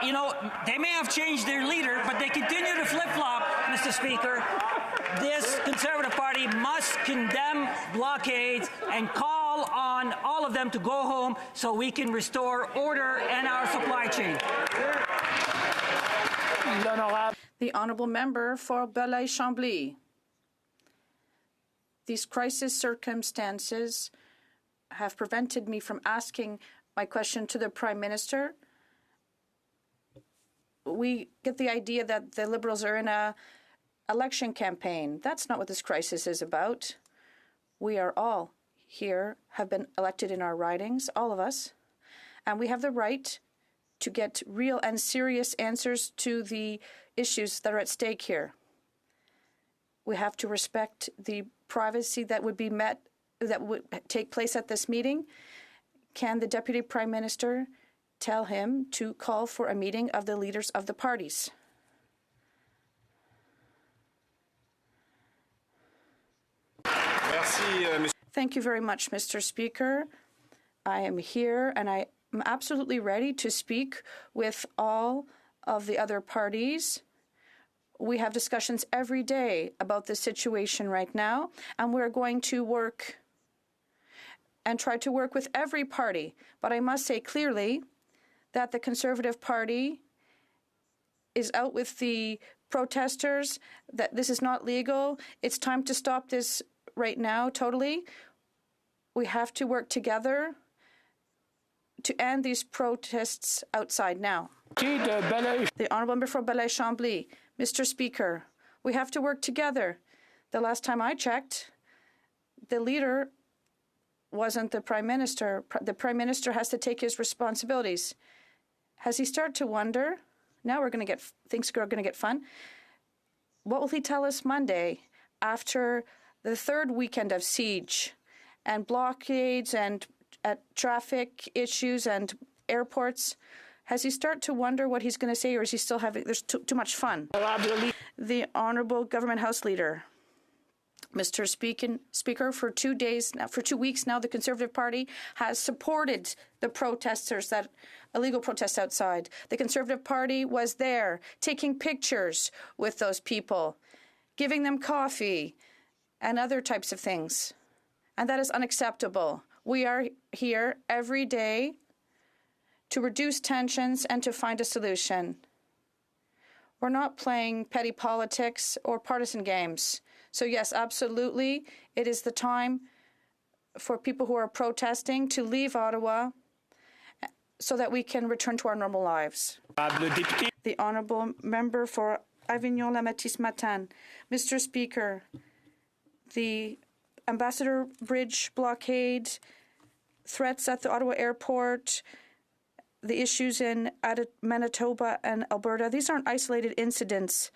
You know, they may have changed their leader, but they continue to flip-flop, Mr. Speaker. This Conservative Party must condemn blockades and call on all of them to go home so we can restore order in our supply chain. The honourable member for Belleuil-Chambly. These crisis circumstances have prevented me from asking my question to the Prime Minister. We get the idea that the Liberals are in a election campaign. That's not what this crisis is about. We are all here, have been elected in our ridings, all of us, and we have the right to get real and serious answers to the issues that are at stake here. We have to respect the privacy that would take place at this meeting. Can the Deputy Prime Minister tell him to call for a meeting of the leaders of the parties? Thank you very much, Mr. Speaker. I am here and I am absolutely ready to speak with all of the other parties. We have discussions every day about the situation right now, and we're going to work and try to work with every party. But I must say clearly that the Conservative Party is out with the protesters, that this is not legal. It's time to stop this right now, totally. We have to work together to end these protests outside now. The Honourable Member for Belleuil-Chambly. Mr. Speaker, we have to work together. The last time I checked, the leader wasn't the Prime Minister. The Prime Minister has to take his responsibilities. Has he started to wonder? Now things are going to get fun. What will he tell us Monday after the third weekend of siege and blockades and traffic issues and airports? Has he started to wonder what he's going to say, or is he still having, there's too much fun? The Honourable Government House Leader. Mr. Speaker, for 2 weeks now, the Conservative Party has supported the protesters, that illegal protests outside. The Conservative Party was there, taking pictures with those people, giving them coffee and other types of things. And that is unacceptable. We are here every day to reduce tensions and to find a solution. We're not playing petty politics or partisan games. So yes, absolutely, it is the time for people who are protesting to leave Ottawa so that we can return to our normal lives. The Honourable Member for Avignon-La-Matisse-Matane. Mr. Speaker, the Ambassador Bridge blockade, threats at the Ottawa airport, the issues in Manitoba and Alberta, these aren't isolated incidents.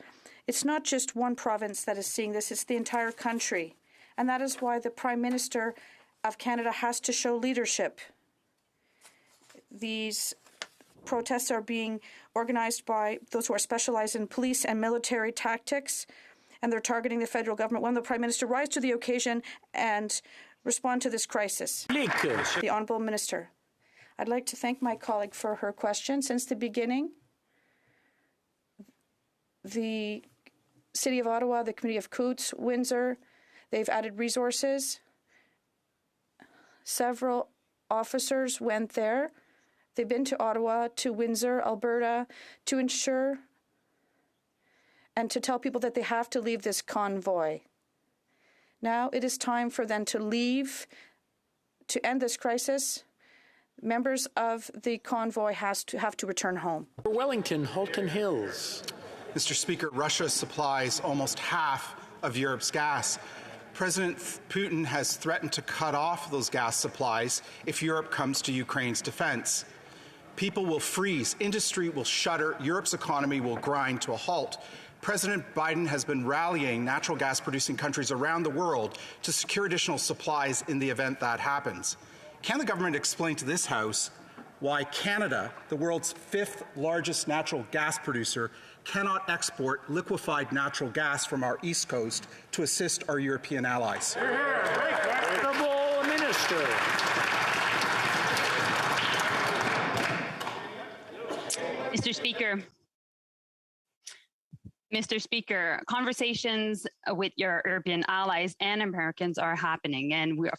It's not just one province that is seeing this, it's the entire country. And that is why the Prime Minister of Canada has to show leadership. These protests are being organized by those who are specialized in police and military tactics, and they're targeting the federal government. When the Prime Minister rise to the occasion and respond to this crisis. The Honourable Minister. I'd like to thank my colleague for her question. Since the beginning, the City of Ottawa, the Community of Coutts, Windsor, they've added resources. Several officers went there. They've been to Ottawa, to Windsor, Alberta, to ensure and to tell people that they have to leave this convoy. Now it is time for them to leave to end this crisis. Members of the convoy have to return home. Wellington, Halton Hills. Mr. Speaker, Russia supplies almost half of Europe's gas. President Putin has threatened to cut off those gas supplies if Europe comes to Ukraine's defense. People will freeze, industry will shutter, Europe's economy will grind to a halt. President Biden has been rallying natural gas-producing countries around the world to secure additional supplies in the event that happens. Can the government explain to this House why Canada, the world's 5th largest natural gas producer, cannot export liquefied natural gas from our east coast to assist our European allies. Honourable Minister. Mr. Speaker, conversations with your European allies and Americans are happening, and we're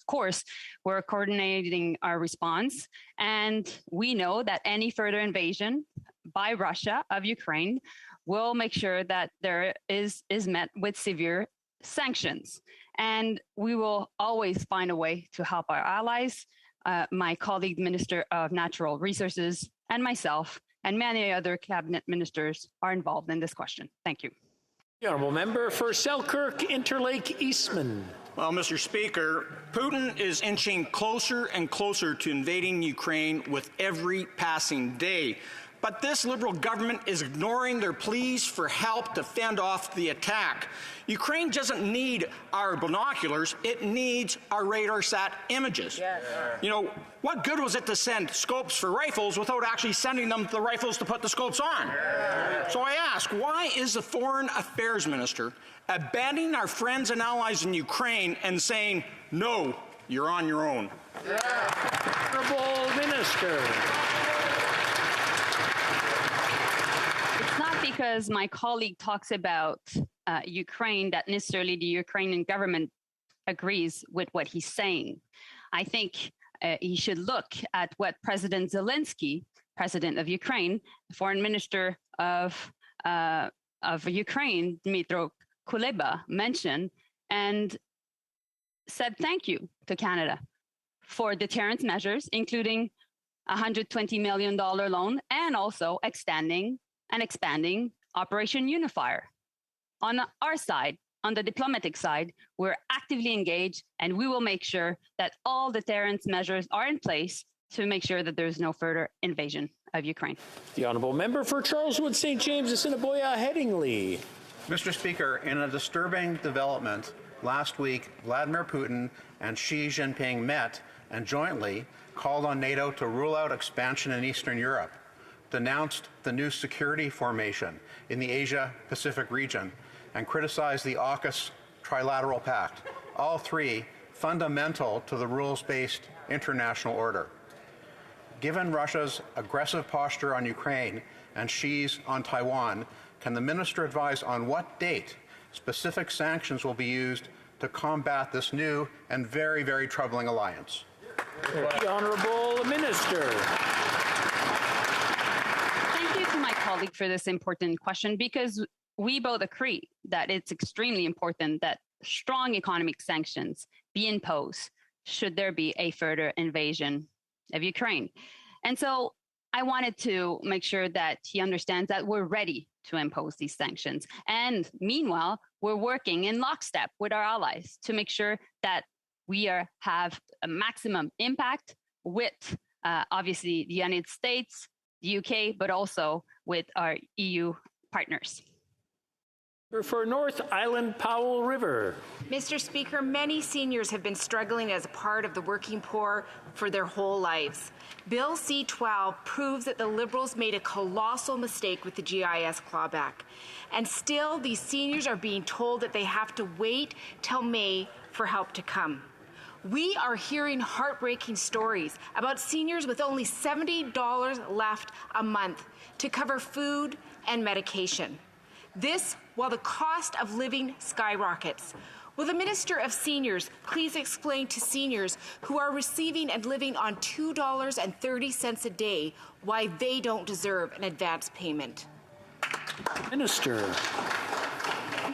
coordinating our response. And we know that any further invasion by Russia of Ukraine will make sure that there is met with severe sanctions. And we will always find a way to help our allies. My colleague, Minister of Natural Resources, and myself, and many other cabinet ministers are involved in this question. Thank you. The honourable member for Selkirk Interlake Eastman. Well, Mr. Speaker, Putin is inching closer and closer to invading Ukraine with every passing day. But this Liberal government is ignoring their pleas for help to fend off the attack. Ukraine doesn't need our binoculars, it needs our radar-sat images. Yes. You know, what good was it to send scopes for rifles without actually sending them the rifles to put the scopes on? Yes. So I ask, why is the Foreign Affairs Minister abandoning our friends and allies in Ukraine and saying, no, you're on your own? Yeah. Honourable Minister. Not because my colleague talks about Ukraine that necessarily the Ukrainian government agrees with what he's saying. I think he should look at what President Zelensky, president of Ukraine, foreign minister of Ukraine, Dmytro Kuleba, mentioned and said thank you to Canada for deterrence measures, including a $120 million loan and also expanding Operation Unifier. On our side, on the diplomatic side, we're actively engaged, and we will make sure that all deterrence measures are in place to make sure that there's no further invasion of Ukraine. The honourable member for Charleswood, St. James, Assiniboia, Headingley. Mr. Speaker, in a disturbing development, last week, Vladimir Putin and Xi Jinping met and jointly called on NATO to rule out expansion in Eastern Europe, denounced the new security formation in the Asia-Pacific region, and criticized the AUKUS Trilateral Pact, all three fundamental to the rules-based international order. Given Russia's aggressive posture on Ukraine and Xi's on Taiwan, can the minister advise on what date specific sanctions will be used to combat this new and very, very troubling alliance? The Honourable Minister. My colleague for this important question, because we both agree that it's extremely important that strong economic sanctions be imposed should there be a further invasion of Ukraine. And so I wanted to make sure that he understands that we're ready to impose these sanctions. And meanwhile, we're working in lockstep with our allies to make sure that we have a maximum impact with obviously the United States, the UK, but also with our EU partners. For North Island Powell River. Mr. Speaker, many seniors have been struggling as a part of the working poor for their whole lives. Bill C-12 proves that the Liberals made a colossal mistake with the GIS clawback. And still, these seniors are being told that they have to wait till May for help to come. We are hearing heartbreaking stories about seniors with only $70 left a month to cover food and medication. This while the cost of living skyrockets. Will the Minister of Seniors please explain to seniors who are receiving and living on $2.30 a day why they don't deserve an advance payment? Minister.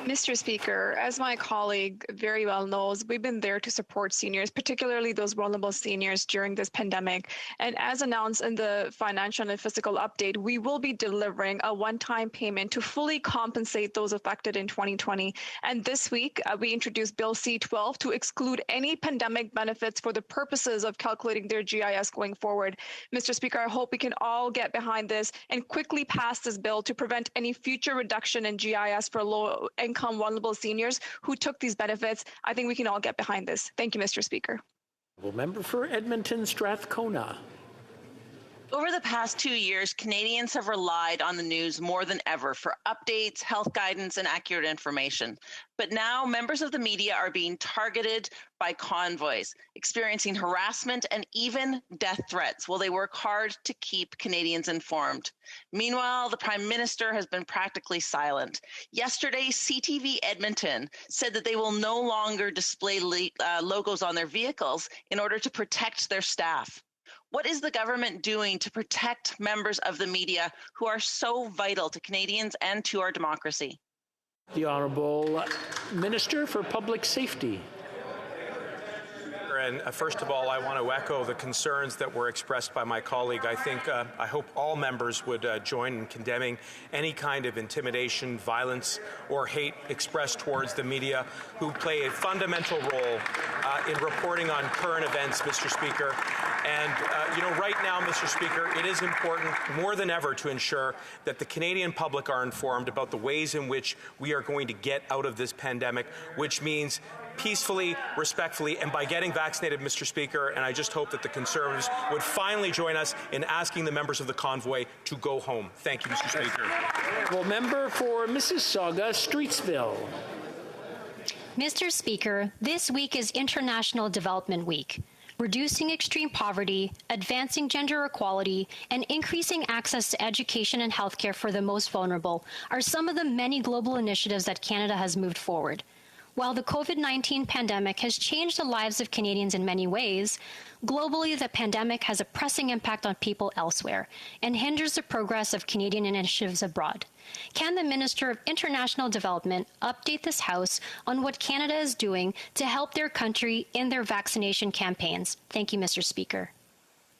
Mr. Speaker, as my colleague very well knows, we've been there to support seniors, particularly those vulnerable seniors during this pandemic. And as announced in the financial and fiscal update, we will be delivering a one-time payment to fully compensate those affected in 2020. And this week, we introduced Bill C-12 to exclude any pandemic benefits for the purposes of calculating their GIS going forward. Mr. Speaker, I hope we can all get behind this and quickly pass this bill to prevent any future reduction in GIS for low-income vulnerable seniors who took these benefits. I think we can all get behind this. Thank you, Mr. Speaker. Member for Edmonton Strathcona. Over the past 2 years, Canadians have relied on the news more than ever for updates, health guidance, and accurate information. But now members of the media are being targeted by convoys, experiencing harassment and even death threats while they work hard to keep Canadians informed. Meanwhile, the Prime Minister has been practically silent. Yesterday, CTV Edmonton said that they will no longer display logos on their vehicles in order to protect their staff. What is the government doing to protect members of the media who are so vital to Canadians and to our democracy? The Honourable Minister for Public Safety. And first of all, I want to echo the concerns that were expressed by my colleague. I hope all members would join in condemning any kind of intimidation, violence, or hate expressed towards the media, who play a fundamental role in reporting on current events, Mr. Speaker. And, right now, Mr. Speaker, it is important more than ever to ensure that the Canadian public are informed about the ways in which we are going to get out of this pandemic, which means peacefully, respectfully, and by getting vaccinated, Mr. Speaker. And I just hope that the Conservatives would finally join us in asking the members of the convoy to go home. Thank you, Mr. Speaker. Well, member for Mississauga, Streetsville. Mr. Speaker, this week is International Development Week. Reducing extreme poverty, advancing gender equality, and increasing access to education and healthcare for the most vulnerable are some of the many global initiatives that Canada has moved forward. While the COVID-19 pandemic has changed the lives of Canadians in many ways, globally the pandemic has a pressing impact on people elsewhere and hinders the progress of Canadian initiatives abroad. Can the Minister of International Development update this House on what Canada is doing to help their country in their vaccination campaigns? Thank you, Mr. Speaker.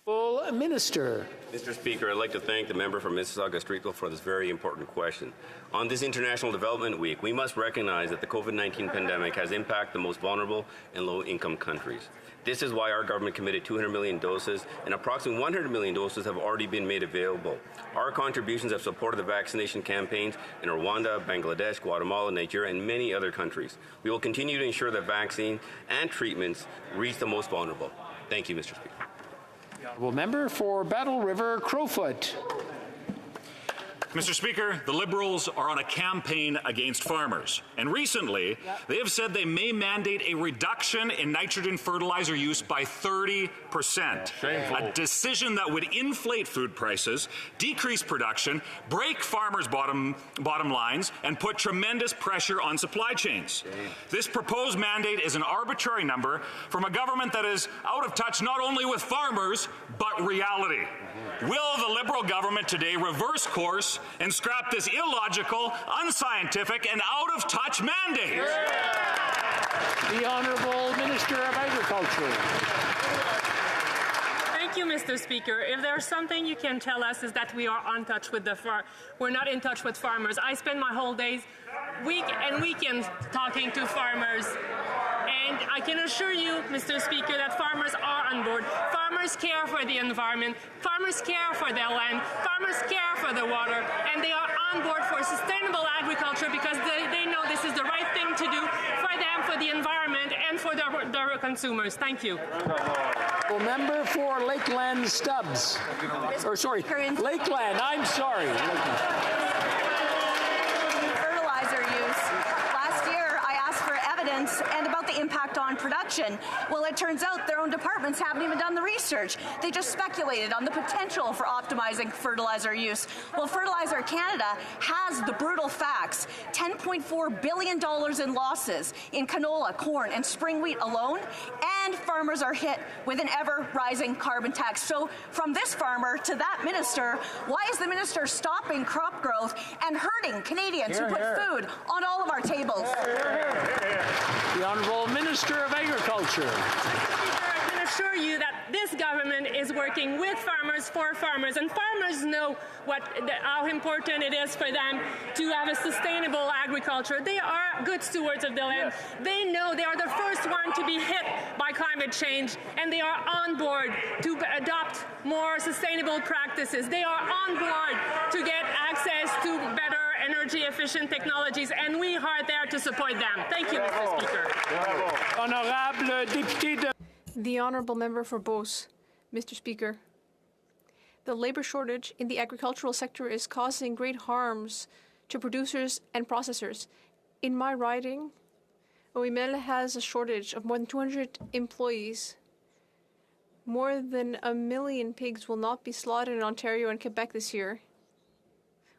Well, Minister. Mr. Speaker, I'd like to thank the member from Mississauga Streetville for this very important question. On this International Development Week, we must recognize that the COVID-19 pandemic has impacted the most vulnerable and low-income countries. This is why our government committed 200 million doses, and approximately 100 million doses have already been made available. Our contributions have supported the vaccination campaigns in Rwanda, Bangladesh, Guatemala, Nigeria, and many other countries. We will continue to ensure that vaccine and treatments reach the most vulnerable. Thank you, Mr. Speaker. Well, member for Battle River, Crowfoot. Mr. Speaker, the Liberals are on a campaign against farmers. And recently, they have said they may mandate a reduction in nitrogen fertilizer use by 30%. Shameful. A decision that would inflate food prices, decrease production, break farmers' bottom lines, and put tremendous pressure on supply chains. This proposed mandate is an arbitrary number from a government that is out of touch not only with farmers, but reality. Will the Liberal government today reverse course and scrap this illogical, unscientific, and out-of-touch mandate? The Honourable Minister of Agriculture. Thank you, Mr. Speaker. If there's something you can tell us is that we are in touch with we're not in touch with farmers. I spend my whole days, week and weekends talking to farmers. And I can assure you, Mr. Speaker, that farmers are on board. Farmers care for the environment. Farmers care for their land. Farmers care for the water. And they are on board for sustainable agriculture because they know this is the right thing to do for them, for the environment, and for their consumers. Thank you. Well, member for Lakeland Stubbs. Lakeland. I'm sorry. Fertilizer use. Last year, I asked for evidence and about the impact on production. Well, it turns out their own departments haven't even done the research. They just speculated on the potential for optimizing fertilizer use. Well, Fertilizer Canada has the brutal facts. $10.4 billion in losses in canola, corn, and spring wheat alone, and farmers are hit with an ever-rising carbon tax. So from this farmer to that minister, why is the minister stopping crop growth and hurting Canadians who put food on all of our tables? The Honourable Minister of Agriculture. I can assure you that this government is working with farmers for farmers, and farmers know how important it is for them to have a sustainable agriculture. They are good stewards of the land. They know they are the first one to be hit by climate change, and they are on board to adopt more sustainable practices. They are on board to get access to better energy-efficient technologies, and we are there to support them. Thank you, Mr. Speaker. Honorable député de... The Honourable Member for Beauce. Mr. Speaker, The labor shortage in the agricultural sector is causing great harms to producers and processors. In my riding, OIMEL has a shortage of more than 200 employees. More than 1 million pigs will not be slaughtered in Ontario and Quebec this year.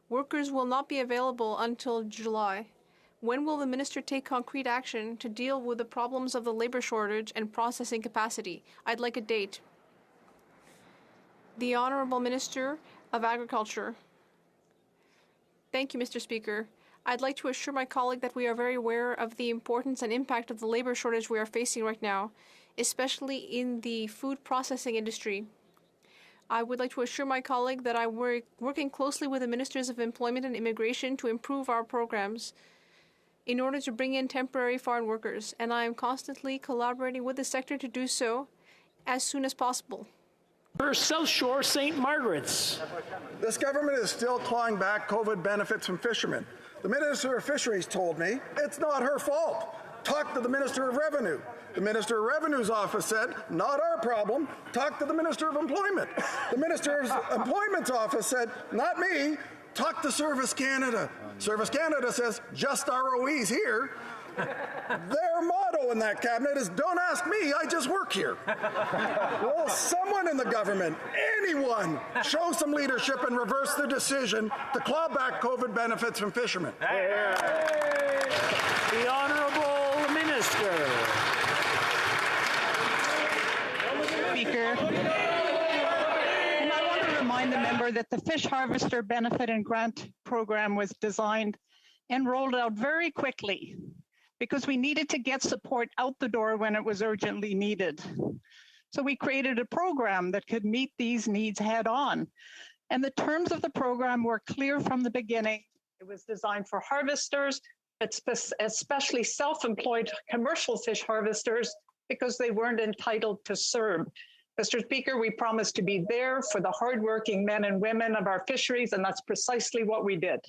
Workers will not be available until July. When will the minister take concrete action to deal with the problems of the labor shortage and processing capacity? I'd like a date. The Honourable Minister of Agriculture. Thank you, Mr. Speaker. I'd like to assure my colleague that we are very aware of the importance and impact of the labor shortage we are facing right now, especially in the food processing industry. I would like to assure my colleague that I work working closely with the Ministers of Employment and Immigration to improve our programs in order to bring in temporary foreign workers, and I am constantly collaborating with the sector to do so as soon as possible. South Shore St. Margaret's. This government is still clawing back COVID benefits from fishermen. The Minister of Fisheries told me it's not her fault. Talk to the Minister of Revenue. The Minister of Revenue's office said, not our problem. Talk to the Minister of Employment. The Minister of Employment's office said, not me. Talk to Service Canada. Service Canada says, just ROEs here. Their motto in that cabinet is, don't ask me, I just work here. Well, someone in the government, anyone, show some leadership and reverse the decision to claw back COVID benefits from fishermen. The Honourable Minister. Speaker. And I want to remind the member that the Fish Harvester Benefit and Grant Program was designed and rolled out very quickly because we needed to get support out the door when it was urgently needed. So we created a program that could meet these needs head on. And the terms of the program were clear from the beginning. It was designed for harvesters, especially self-employed commercial fish harvesters, because they weren't entitled to CERB. Mr. Speaker, we promised to be there for the hardworking men and women of our fisheries, and that's precisely what we did.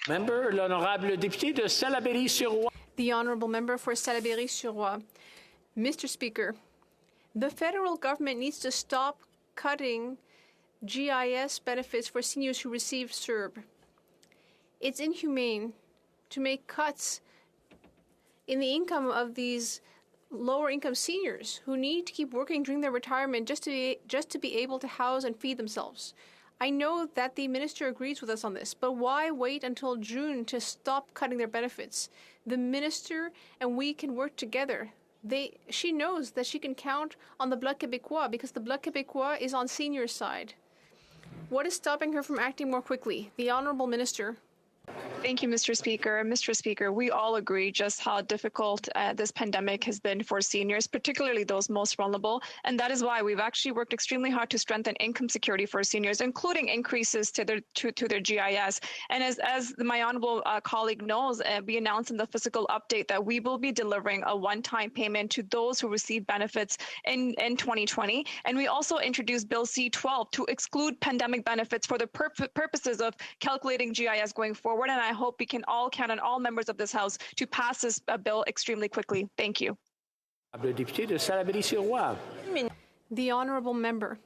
Member, l'honorable député de Salaberry-sur-Roi. The Honourable Member for Salaberry-sur-Roi. Mr. Speaker, the federal government needs to stop cutting GIS benefits for seniors who receive CERB. It's inhumane to make cuts in the income of these lower income seniors who need to keep working during their retirement just to be able to house and feed themselves. I know that the minister agrees with us on this, but why wait until June to stop cutting their benefits? The minister and we can work together. She knows that she can count on the Bloc Québécois because the Bloc Québécois is on seniors' side. What is stopping her from acting more quickly? The Honourable Minister. Thank you, Mr. Speaker. Mr. Speaker, we all agree just how difficult this pandemic has been for seniors, particularly those most vulnerable. And that is why we've actually worked extremely hard to strengthen income security for seniors, including increases to their GIS. And as my honourable colleague knows, we announced in the fiscal update that we will be delivering a one-time payment to those who receive benefits in 2020. And we also introduced Bill C-12 to exclude pandemic benefits for the purposes of calculating GIS going forward. And I hope we can all count on all members of this House to pass this bill extremely quickly. Thank you. The Honourable Member.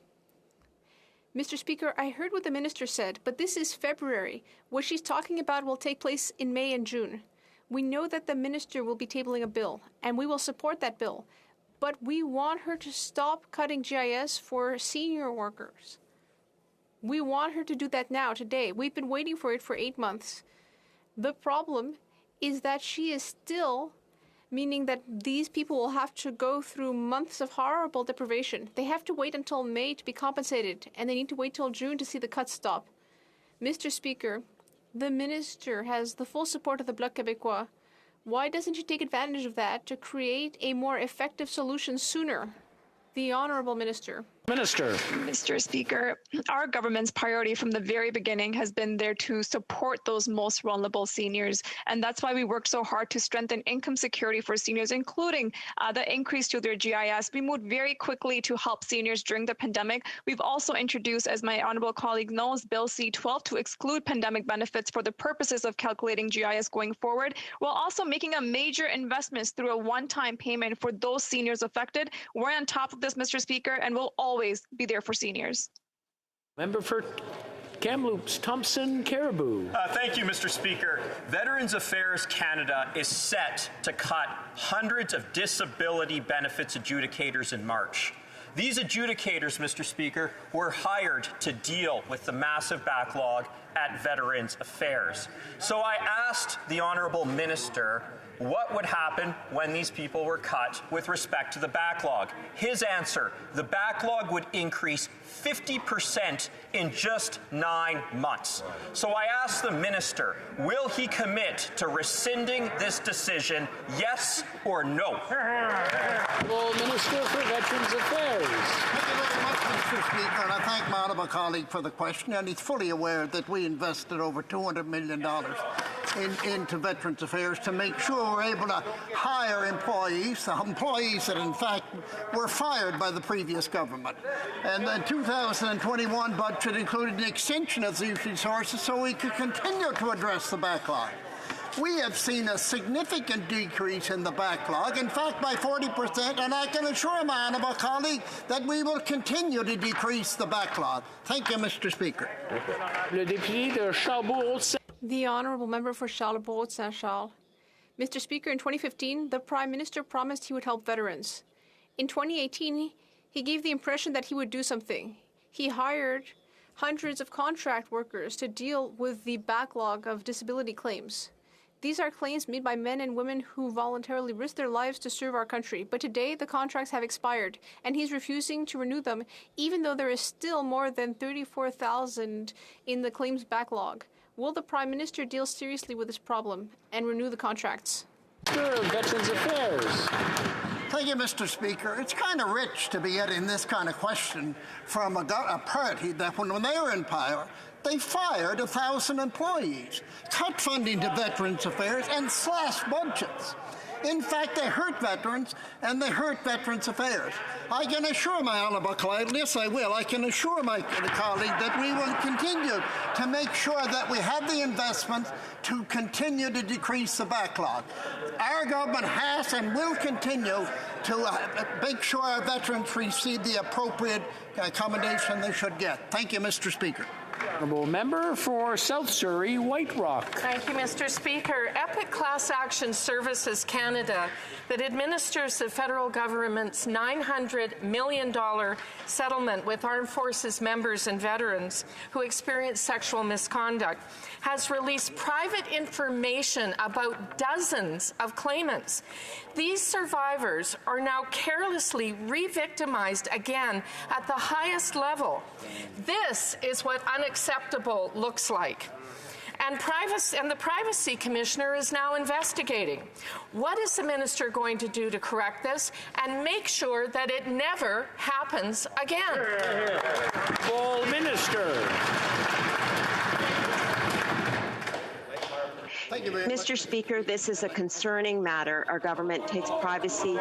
Mr. Speaker, I heard what the Minister said, but this is February. What she's talking about will take place in May and June. We know that the Minister will be tabling a bill, and we will support that bill. But we want her to stop cutting GIS for senior workers. We want her to do that now, today. We've been waiting for it for 8 months. The problem is that she is still, meaning that these people will have to go through months of horrible deprivation. They have to wait until May to be compensated, and they need to wait till June to see the cuts stop. Mr. Speaker, the Minister has the full support of the Bloc Québécois. Why doesn't she take advantage of that to create a more effective solution sooner? The Honourable Minister. Mr. Speaker, our government's priority from the very beginning has been there to support those most vulnerable seniors. And that's why we worked so hard to strengthen income security for seniors, including the increase to their GIS. We moved very quickly to help seniors during the pandemic. We've also introduced, as my honourable colleague knows, Bill C-12 to exclude pandemic benefits for the purposes of calculating GIS going forward, while also making a major investments through a one-time payment for those seniors affected. We're on top of this, Mr. Speaker, and we'll always be there for seniors. Member for Kamloops, Thompson, Caribou. Thank you, Mr. Speaker. Veterans Affairs Canada is set to cut hundreds of disability benefits adjudicators in March. These adjudicators, Mr. Speaker, were hired to deal with the massive backlog at Veterans Affairs. So I asked the Honourable Minister what would happen when these people were cut with respect to the backlog. His answer, the backlog would increase 50% in just 9 months. So I asked the minister, will he commit to rescinding this decision, yes or no? Well, Minister for Veterans Affairs. Thank you very much, Mr. Speaker, and I thank my honourable colleague for the question, and he's fully aware that we invested over $200 million into Veterans Affairs to make sure we're able to hire employees that in fact were fired by the previous government. And the 2021 budget included an extension of these resources so we could continue to address the backlog. We have seen a significant decrease in the backlog, in fact by 40%, and I can assure my honourable colleague that we will continue to decrease the backlog. Thank you, Mr. Speaker. Le député de Charlebourg. The Honourable Member for Charlebourg-Saint-Charles. Mr. Speaker, in 2015, the Prime Minister promised he would help veterans. In 2018, he gave the impression that he would do something. He hired hundreds of contract workers to deal with the backlog of disability claims. These are claims made by men and women who voluntarily risk their lives to serve our country. But today, the contracts have expired, and he's refusing to renew them, even though there is still more than 34,000 in the claims backlog. Will the Prime Minister deal seriously with this problem and renew the contracts? Veterans Affairs. Thank you, Mr. Speaker. It's kind of rich to be getting this kind of question from a party that when they were in power, they fired 1,000 employees, cut funding to Veterans Affairs, and slashed budgets. In fact, they hurt veterans, and they hurt Veterans Affairs. I can assure my honourable colleague, yes I will, I can assure my colleague that we will continue to make sure that we have the investment to continue to decrease the backlog. Our government has and will continue to make sure our veterans receive the appropriate accommodation they should get. Thank you, Mr. Speaker. Honourable Member for South Surrey, White Rock. Thank you, Mr. Speaker. Epic Class Action Services Canada, that administers the federal government's $900 million settlement with armed forces members and veterans who experience sexual misconduct, has released private information about dozens of claimants. These survivors are now carelessly re-victimized again at the highest level. This is what unacceptable looks like. And the Privacy Commissioner is now investigating. What is the minister going to do to correct this and make sure that it never happens again? Full Minister. Mr. Speaker, this is a concerning matter. Our government takes privacy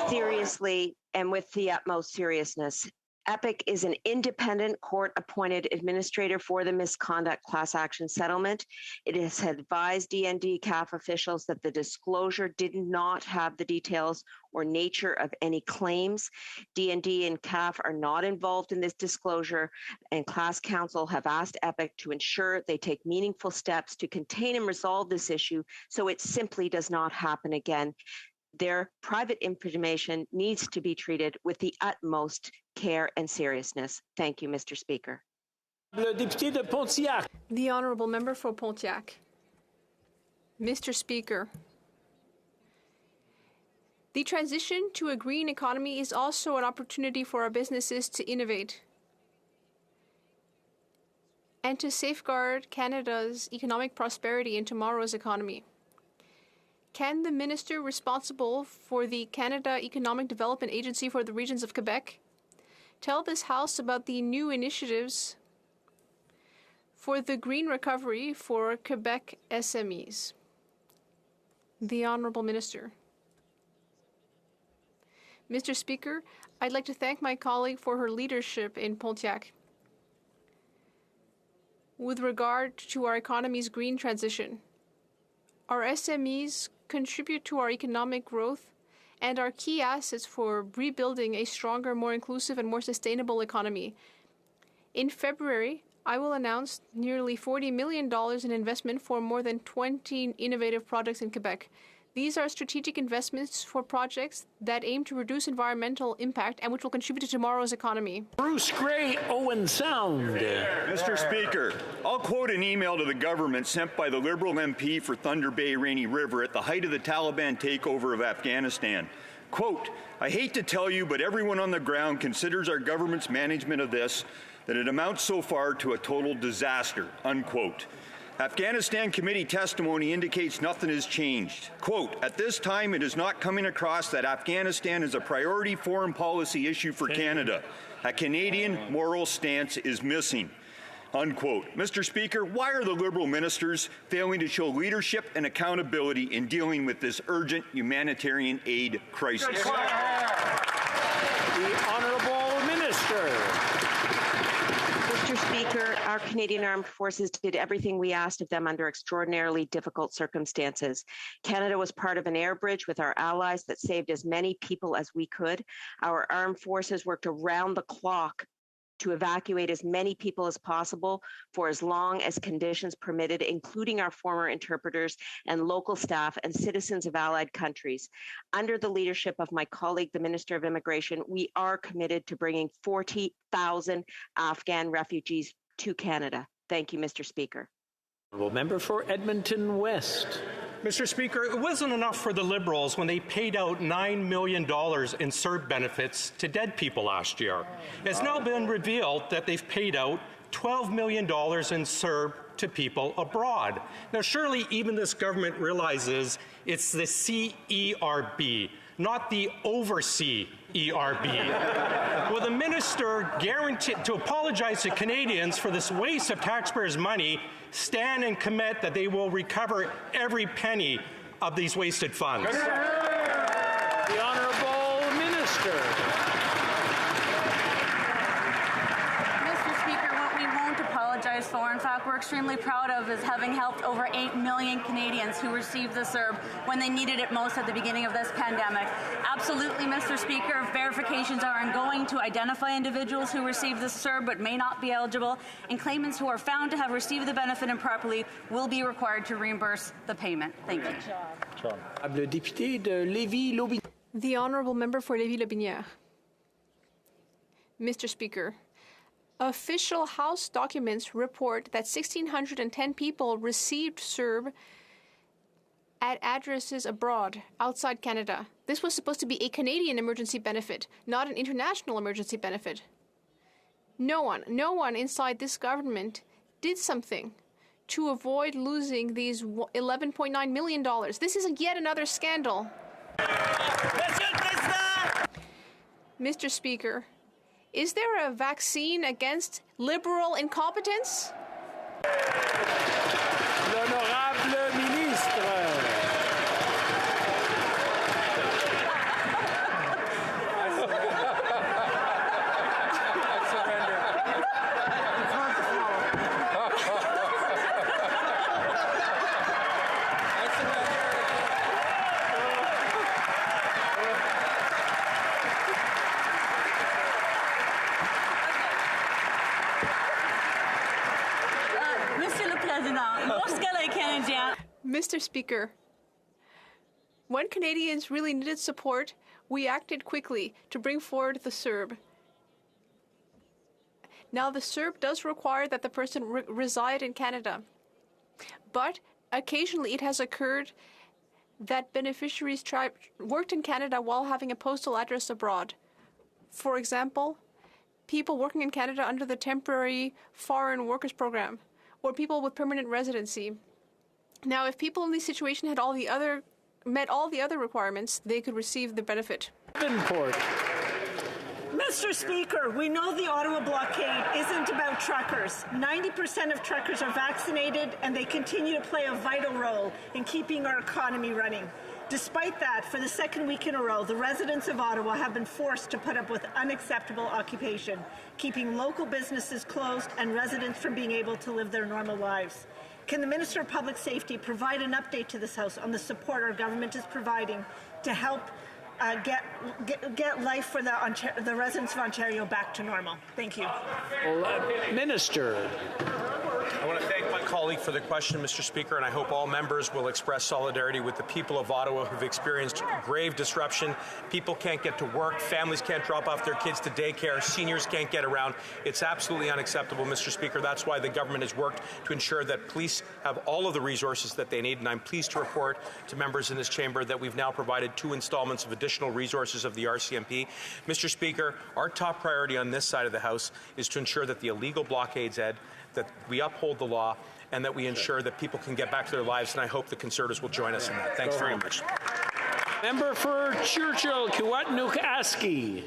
seriously and with the utmost seriousness. EPIC is an independent court-appointed administrator for the misconduct class action settlement. It has advised DND CAF officials that the disclosure did not have the details or nature of any claims. DND and CAF are not involved in this disclosure, and class counsel have asked EPIC to ensure they take meaningful steps to contain and resolve this issue so it simply does not happen again. Their private information needs to be treated with the utmost care and seriousness. Thank you, Mr. Speaker. Le député de Pontiac. The Honourable Member for Pontiac. Mr. Speaker, the transition to a green economy is also an opportunity for our businesses to innovate and to safeguard Canada's economic prosperity in tomorrow's economy. Can the minister responsible for the Canada Economic Development Agency for the regions of Quebec tell this House about the new initiatives for the green recovery for Quebec SMEs? The Honourable Minister. Mr. Speaker, I'd like to thank my colleague for her leadership in Pontiac with regard to our economy's green transition. Our SMEs contribute to our economic growth and are key assets for rebuilding a stronger, more inclusive, and more sustainable economy. In February, I will announce nearly $40 million in investment for more than 20 innovative projects in Quebec. These are strategic investments for projects that aim to reduce environmental impact and which will contribute to tomorrow's economy. Bruce Gray, Owen Sound. Mr. Speaker, I'll quote an email to the government sent by the Liberal MP for Thunder Bay Rainy River at the height of the Taliban takeover of Afghanistan. Quote, I hate to tell you, but everyone on the ground considers our government's management of this, that it amounts so far to a total disaster, unquote. Afghanistan committee testimony indicates nothing has changed. Quote, at this time it is not coming across that Afghanistan is a priority foreign policy issue for Canada. A Canadian moral stance is missing. Unquote. Mr. Speaker, why are the Liberal ministers failing to show leadership and accountability in dealing with this urgent humanitarian aid crisis? The Honourable Minister. Mr. Speaker, our Canadian Armed Forces did everything we asked of them under extraordinarily difficult circumstances. Canada was part of an air bridge with our allies that saved as many people as we could. Our armed forces worked around the clock to evacuate as many people as possible for as long as conditions permitted, including our former interpreters and local staff and citizens of allied countries. Under the leadership of my colleague, the Minister of Immigration, we are committed to bringing 40,000 Afghan refugees to Canada. Thank you, Mr. Speaker. Member for Edmonton West. Mr. Speaker, it wasn't enough for the Liberals when they paid out $9 million in CERB benefits to dead people last year. It's now been revealed that they've paid out $12 million in CERB to people abroad. Now, surely even this government realizes it's the CERB, not the oversee ERB. Will the minister guarantee to apologize to Canadians for this waste of taxpayers' money, stand and commit that they will recover every penny of these wasted funds? The Honourable Minister. Mr. Speaker, what we won't apologize for, in fact, we're extremely proud of, is having helped over 8 million Canadians who received the CERB when they needed it most at the beginning of this pandemic. Absolutely, Mr. Speaker, verifications are ongoing to identify individuals who received the CERB but may not be eligible, and claimants who are found to have received the benefit improperly will be required to reimburse the payment. Thank you. The Honourable Member for Lévis-Lobinière. Mr. Speaker, official House documents report that 1,610 people received CERB at addresses abroad, outside Canada. This was supposed to be a Canadian emergency benefit, not an international emergency benefit. No one inside this government did something to avoid losing these $11.9 million. This is yet another scandal. Mr. Speaker, is there a vaccine against Liberal incompetence? L'Honorable Ministre. Mr. Speaker, when Canadians really needed support, we acted quickly to bring forward the CERB. Now, the CERB does require that the person reside in Canada, but occasionally it has occurred that beneficiaries worked in Canada while having a postal address abroad. For example, people working in Canada under the Temporary Foreign Workers Program, or people with permanent residency. Now, if people in this situation had met all the other requirements, they could receive the benefit. Mr. Speaker, we know the Ottawa blockade isn't about truckers. 90% of truckers are vaccinated, and they continue to play a vital role in keeping our economy running. Despite that, for the second week in a row, the residents of Ottawa have been forced to put up with unacceptable occupation, keeping local businesses closed and residents from being able to live their normal lives. Can the Minister of Public Safety provide an update to this House on the support our government is providing to help get life for the residents of Ontario back to normal. Thank you. Well, Minister. I want to thank my colleague for the question, Mr. Speaker, and I hope all members will express solidarity with the people of Ottawa who've experienced grave disruption. People can't get to work, families can't drop off their kids to daycare, seniors can't get around. It's absolutely unacceptable, Mr. Speaker. That's why the government has worked to ensure that police have all of the resources that they need, and I'm pleased to report to members in this chamber that we've now provided 2 installments of additional resources of the RCMP. Mr. Speaker, our top priority on this side of the House is to ensure that the illegal blockades end, that we uphold the law, and that we ensure that people can get back to their lives, and I hope the Conservatives will join us in that. Thanks very much. Member for Churchill, Kiwatnukaski.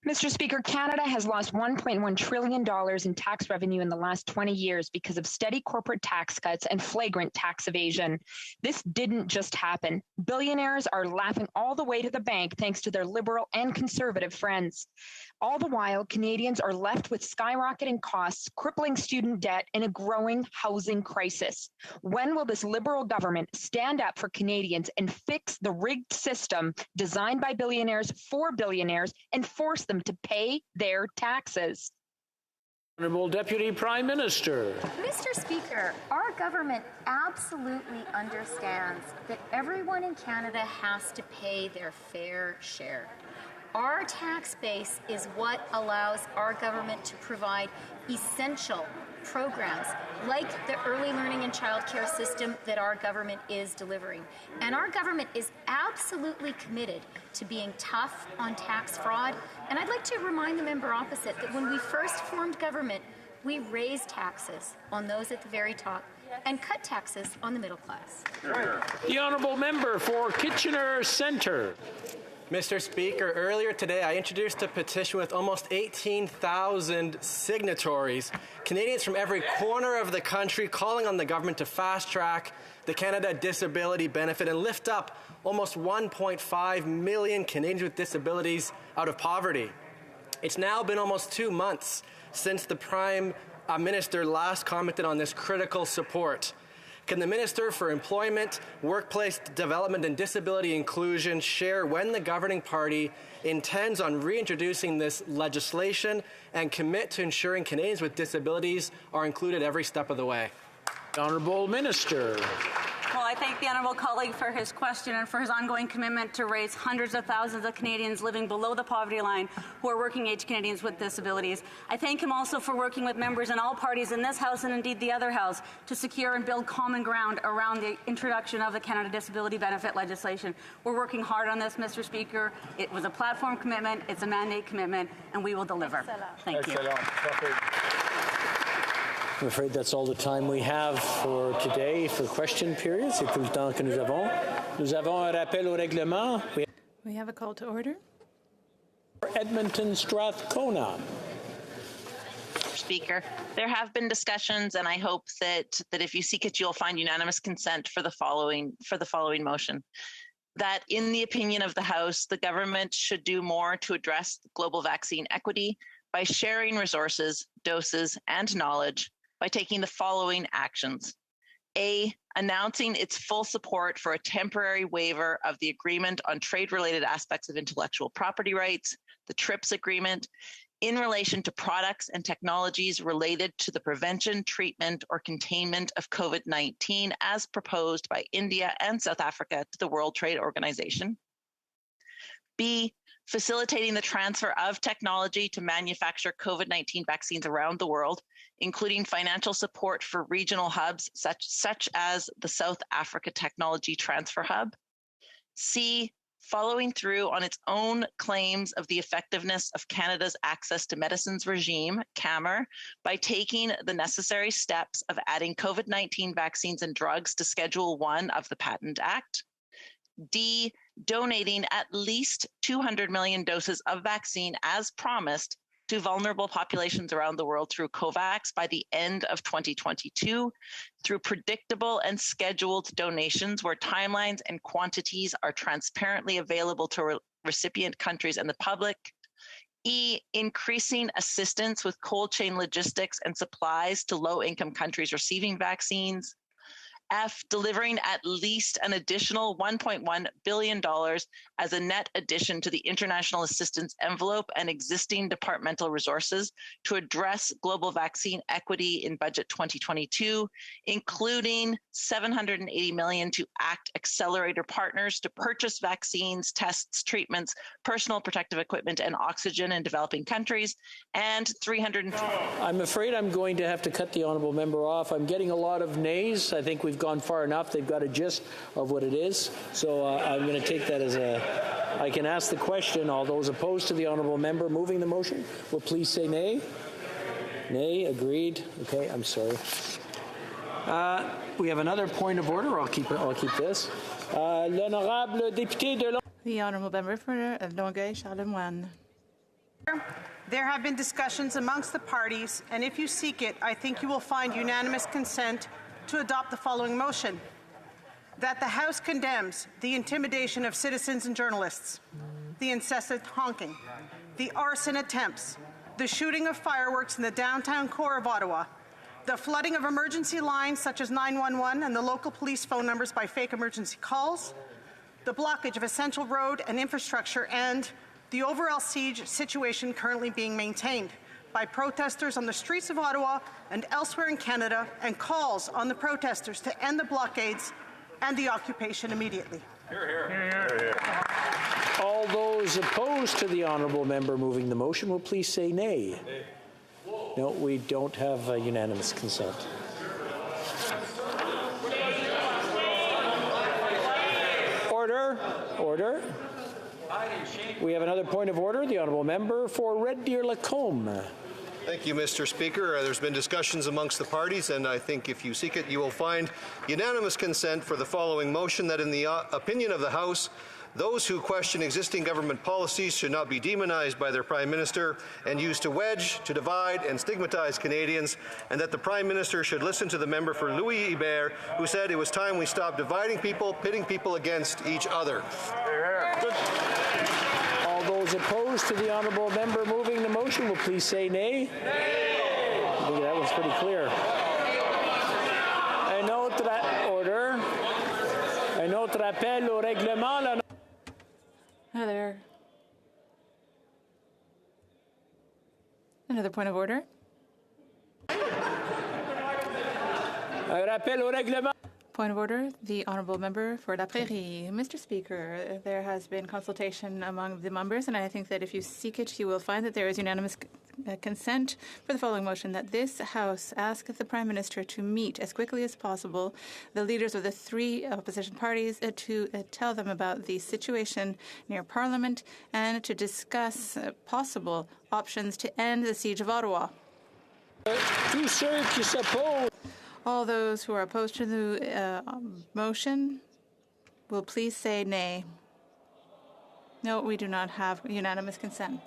Mr. Speaker, Canada has lost $1.1 trillion in tax revenue in the last 20 years because of steady corporate tax cuts and flagrant tax evasion. This didn't just happen. Billionaires are laughing all the way to the bank thanks to their Liberal and Conservative friends. All the while, Canadians are left with skyrocketing costs, crippling student debt, and a growing housing crisis. When will this Liberal government stand up for Canadians and fix the rigged system designed by billionaires for billionaires and force them to pay their taxes? Honourable Deputy Prime Minister. Mr. Speaker, our government absolutely understands that everyone in Canada has to pay their fair share. Our tax base is what allows our government to provide essential programs like the early learning and childcare system that our government is delivering. And our government is absolutely committed to being tough on tax fraud. And I'd like to remind the member opposite that when we first formed government, we raised taxes on those at the very top and cut taxes on the middle class. The honourable member for Kitchener Centre. Mr. Speaker, earlier today I introduced a petition with almost 18,000 signatories, Canadians from every corner of the country calling on the government to fast-track the Canada Disability Benefit and lift up almost 1.5 million Canadians with disabilities out of poverty. It's now been almost 2 months since the Prime Minister last commented on this critical support. Can the Minister for Employment, Workplace Development and Disability Inclusion share when the governing party intends on reintroducing this legislation and commit to ensuring Canadians with disabilities are included every step of the way? Honourable Minister. Well, I thank the honourable colleague for his question and for his ongoing commitment to raise hundreds of thousands of Canadians living below the poverty line who are working-age Canadians with disabilities. I thank him also for working with members in all parties in this House and indeed the other House to secure and build common ground around the introduction of the Canada Disability Benefit legislation. We're working hard on this, Mr. Speaker. It was a platform commitment, it's a mandate commitment, and we will deliver. Thank you. I'm afraid that's all the time we have for today for question period. C'est tout le temps que nous avons. Nous avons un rappel au règlement. We have a call to order. Edmonton Strathcona. Speaker, there have been discussions, and I hope that if you seek it, you'll find unanimous consent for the following motion. That in the opinion of the House, the government should do more to address global vaccine equity by sharing resources, doses, and knowledge by taking the following actions. A, announcing its full support for a temporary waiver of the Agreement on Trade-Related Aspects of Intellectual Property Rights, the TRIPS Agreement, in relation to products and technologies related to the prevention, treatment, or containment of COVID-19 as proposed by India and South Africa to the World Trade Organization. B, facilitating the transfer of technology to manufacture COVID-19 vaccines around the world, including financial support for regional hubs such as the South Africa Technology Transfer Hub. C, following through on its own claims of the effectiveness of Canada's Access to Medicines regime, CAMR, by taking the necessary steps of adding COVID-19 vaccines and drugs to Schedule 1 of the Patent Act. D, donating at least 200 million doses of vaccine as promised to vulnerable populations around the world through COVAX by the end of 2022, through predictable and scheduled donations where timelines and quantities are transparently available to recipient countries and the public. E, increasing assistance with cold chain logistics and supplies to low-income countries receiving vaccines. F, delivering at least an additional $1.1 billion as a net addition to the international assistance envelope and existing departmental resources to address global vaccine equity in budget 2022, including $780 million to ACT Accelerator partners to purchase vaccines, tests, treatments, personal protective equipment, and oxygen in developing countries, and I'm afraid I'm going to have to cut the honourable member off. I'm getting a lot of nays. I think we've gone far enough. They've got a gist of what it is. So I'm going to take that as I can ask the question. All those opposed to the honourable member moving the motion will please say nay. Nay, agreed. Okay, I'm sorry. We have another point of order. I'll keep this. L'honorable député de The honourable member for Longueuil-Charlemagne. There have been discussions amongst the parties, and if you seek it, I think you will find unanimous consent to adopt the following motion: that the House condemns the intimidation of citizens and journalists, the incessant honking, the arson attempts, the shooting of fireworks in the downtown core of Ottawa, the flooding of emergency lines such as 911 and the local police phone numbers by fake emergency calls, the blockage of essential road and infrastructure, and the overall siege situation currently being maintained by protesters on the streets of Ottawa and elsewhere in Canada, and calls on the protesters to end the blockades and the occupation immediately. Hear, hear. Hear, hear. All those opposed to the honourable member moving the motion will please say nay. Nay. No, we don't have unanimous consent. Order. Order. We have another point of order. The honourable member for Red Deer Lacombe. Thank you, Mr. Speaker. There's been discussions amongst the parties, and I think if you seek it, you will find unanimous consent for the following motion: that in the opinion of the House, those who question existing government policies should not be demonized by their Prime Minister and used to wedge, to divide, and stigmatize Canadians, and that the Prime Minister should listen to the member for Louis Hebert, who said it was time we stopped dividing people, pitting people against each other. All those opposed to the honourable member moving the motion will please say nay. Nay. I think that was pretty clear. Un autre appel au règlement. Hi there. Another point of order. Un rappel au règlement. Point of order, the honourable member for La Prairie. Mr. Speaker, there has been consultation among the members, and I think that if you seek it, you will find that there is unanimous consent for the following motion: that this House ask the Prime Minister to meet as quickly as possible the leaders of the three opposition parties to tell them about the situation near Parliament and to discuss possible options to end the siege of Ottawa. All those who are opposed to the motion will please say nay. No, we do not have unanimous consent.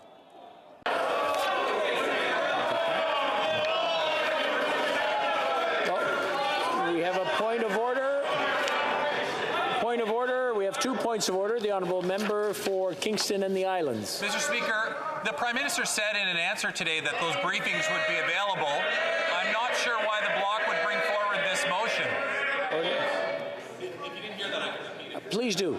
We have a point of order. Point of order. We have 2 points of order. The honourable member for Kingston and the Islands. Mr. Speaker, the Prime Minister said in an answer today that those briefings would be available. I'm not sure why the Bloc would bring forward this motion. If you didn't hear that, I can repeat. Please do. The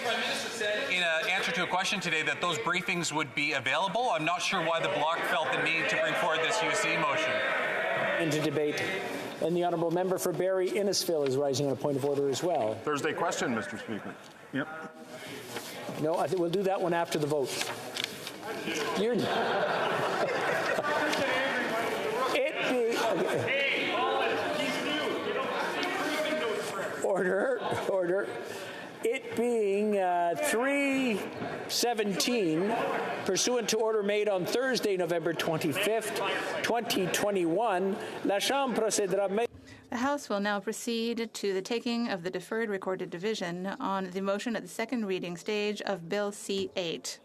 Prime Minister said in an answer to a question today that those briefings would be available. I'm not sure why the Bloc felt the need to bring forward this HoC motion. Into debate. And the honourable member for Barrie Innisfil is rising on a point of order as well. Thursday question, Mr. Speaker. Yep. No, I think we'll do that one after the vote. You're Order. It being 3:17, pursuant to order made on Thursday, November 25th, 2021, la Chambre procédera. The House will now proceed to the taking of the deferred recorded division on the motion at the second reading stage of Bill C-8.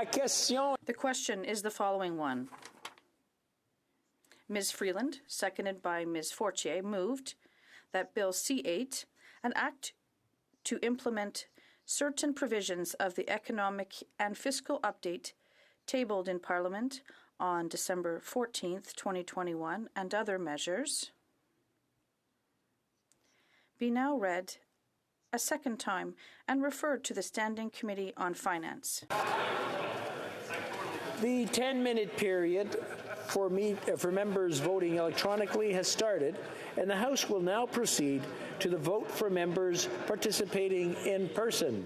La question. The question is the following one. Ms. Freeland, seconded by Ms. Fortier, moved that Bill C-8, an act to implement certain provisions of the economic and fiscal update tabled in Parliament on December 14th, 2021, and other measures, be now read a second time and referred to the Standing Committee on Finance. The 10-minute period for members voting electronically has started, and the House will now proceed to the vote for members participating in person.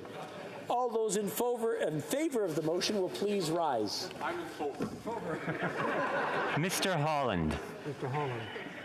All those in favor of the motion will please rise. I'm in favor. Mr. Holland. Mr. Holland.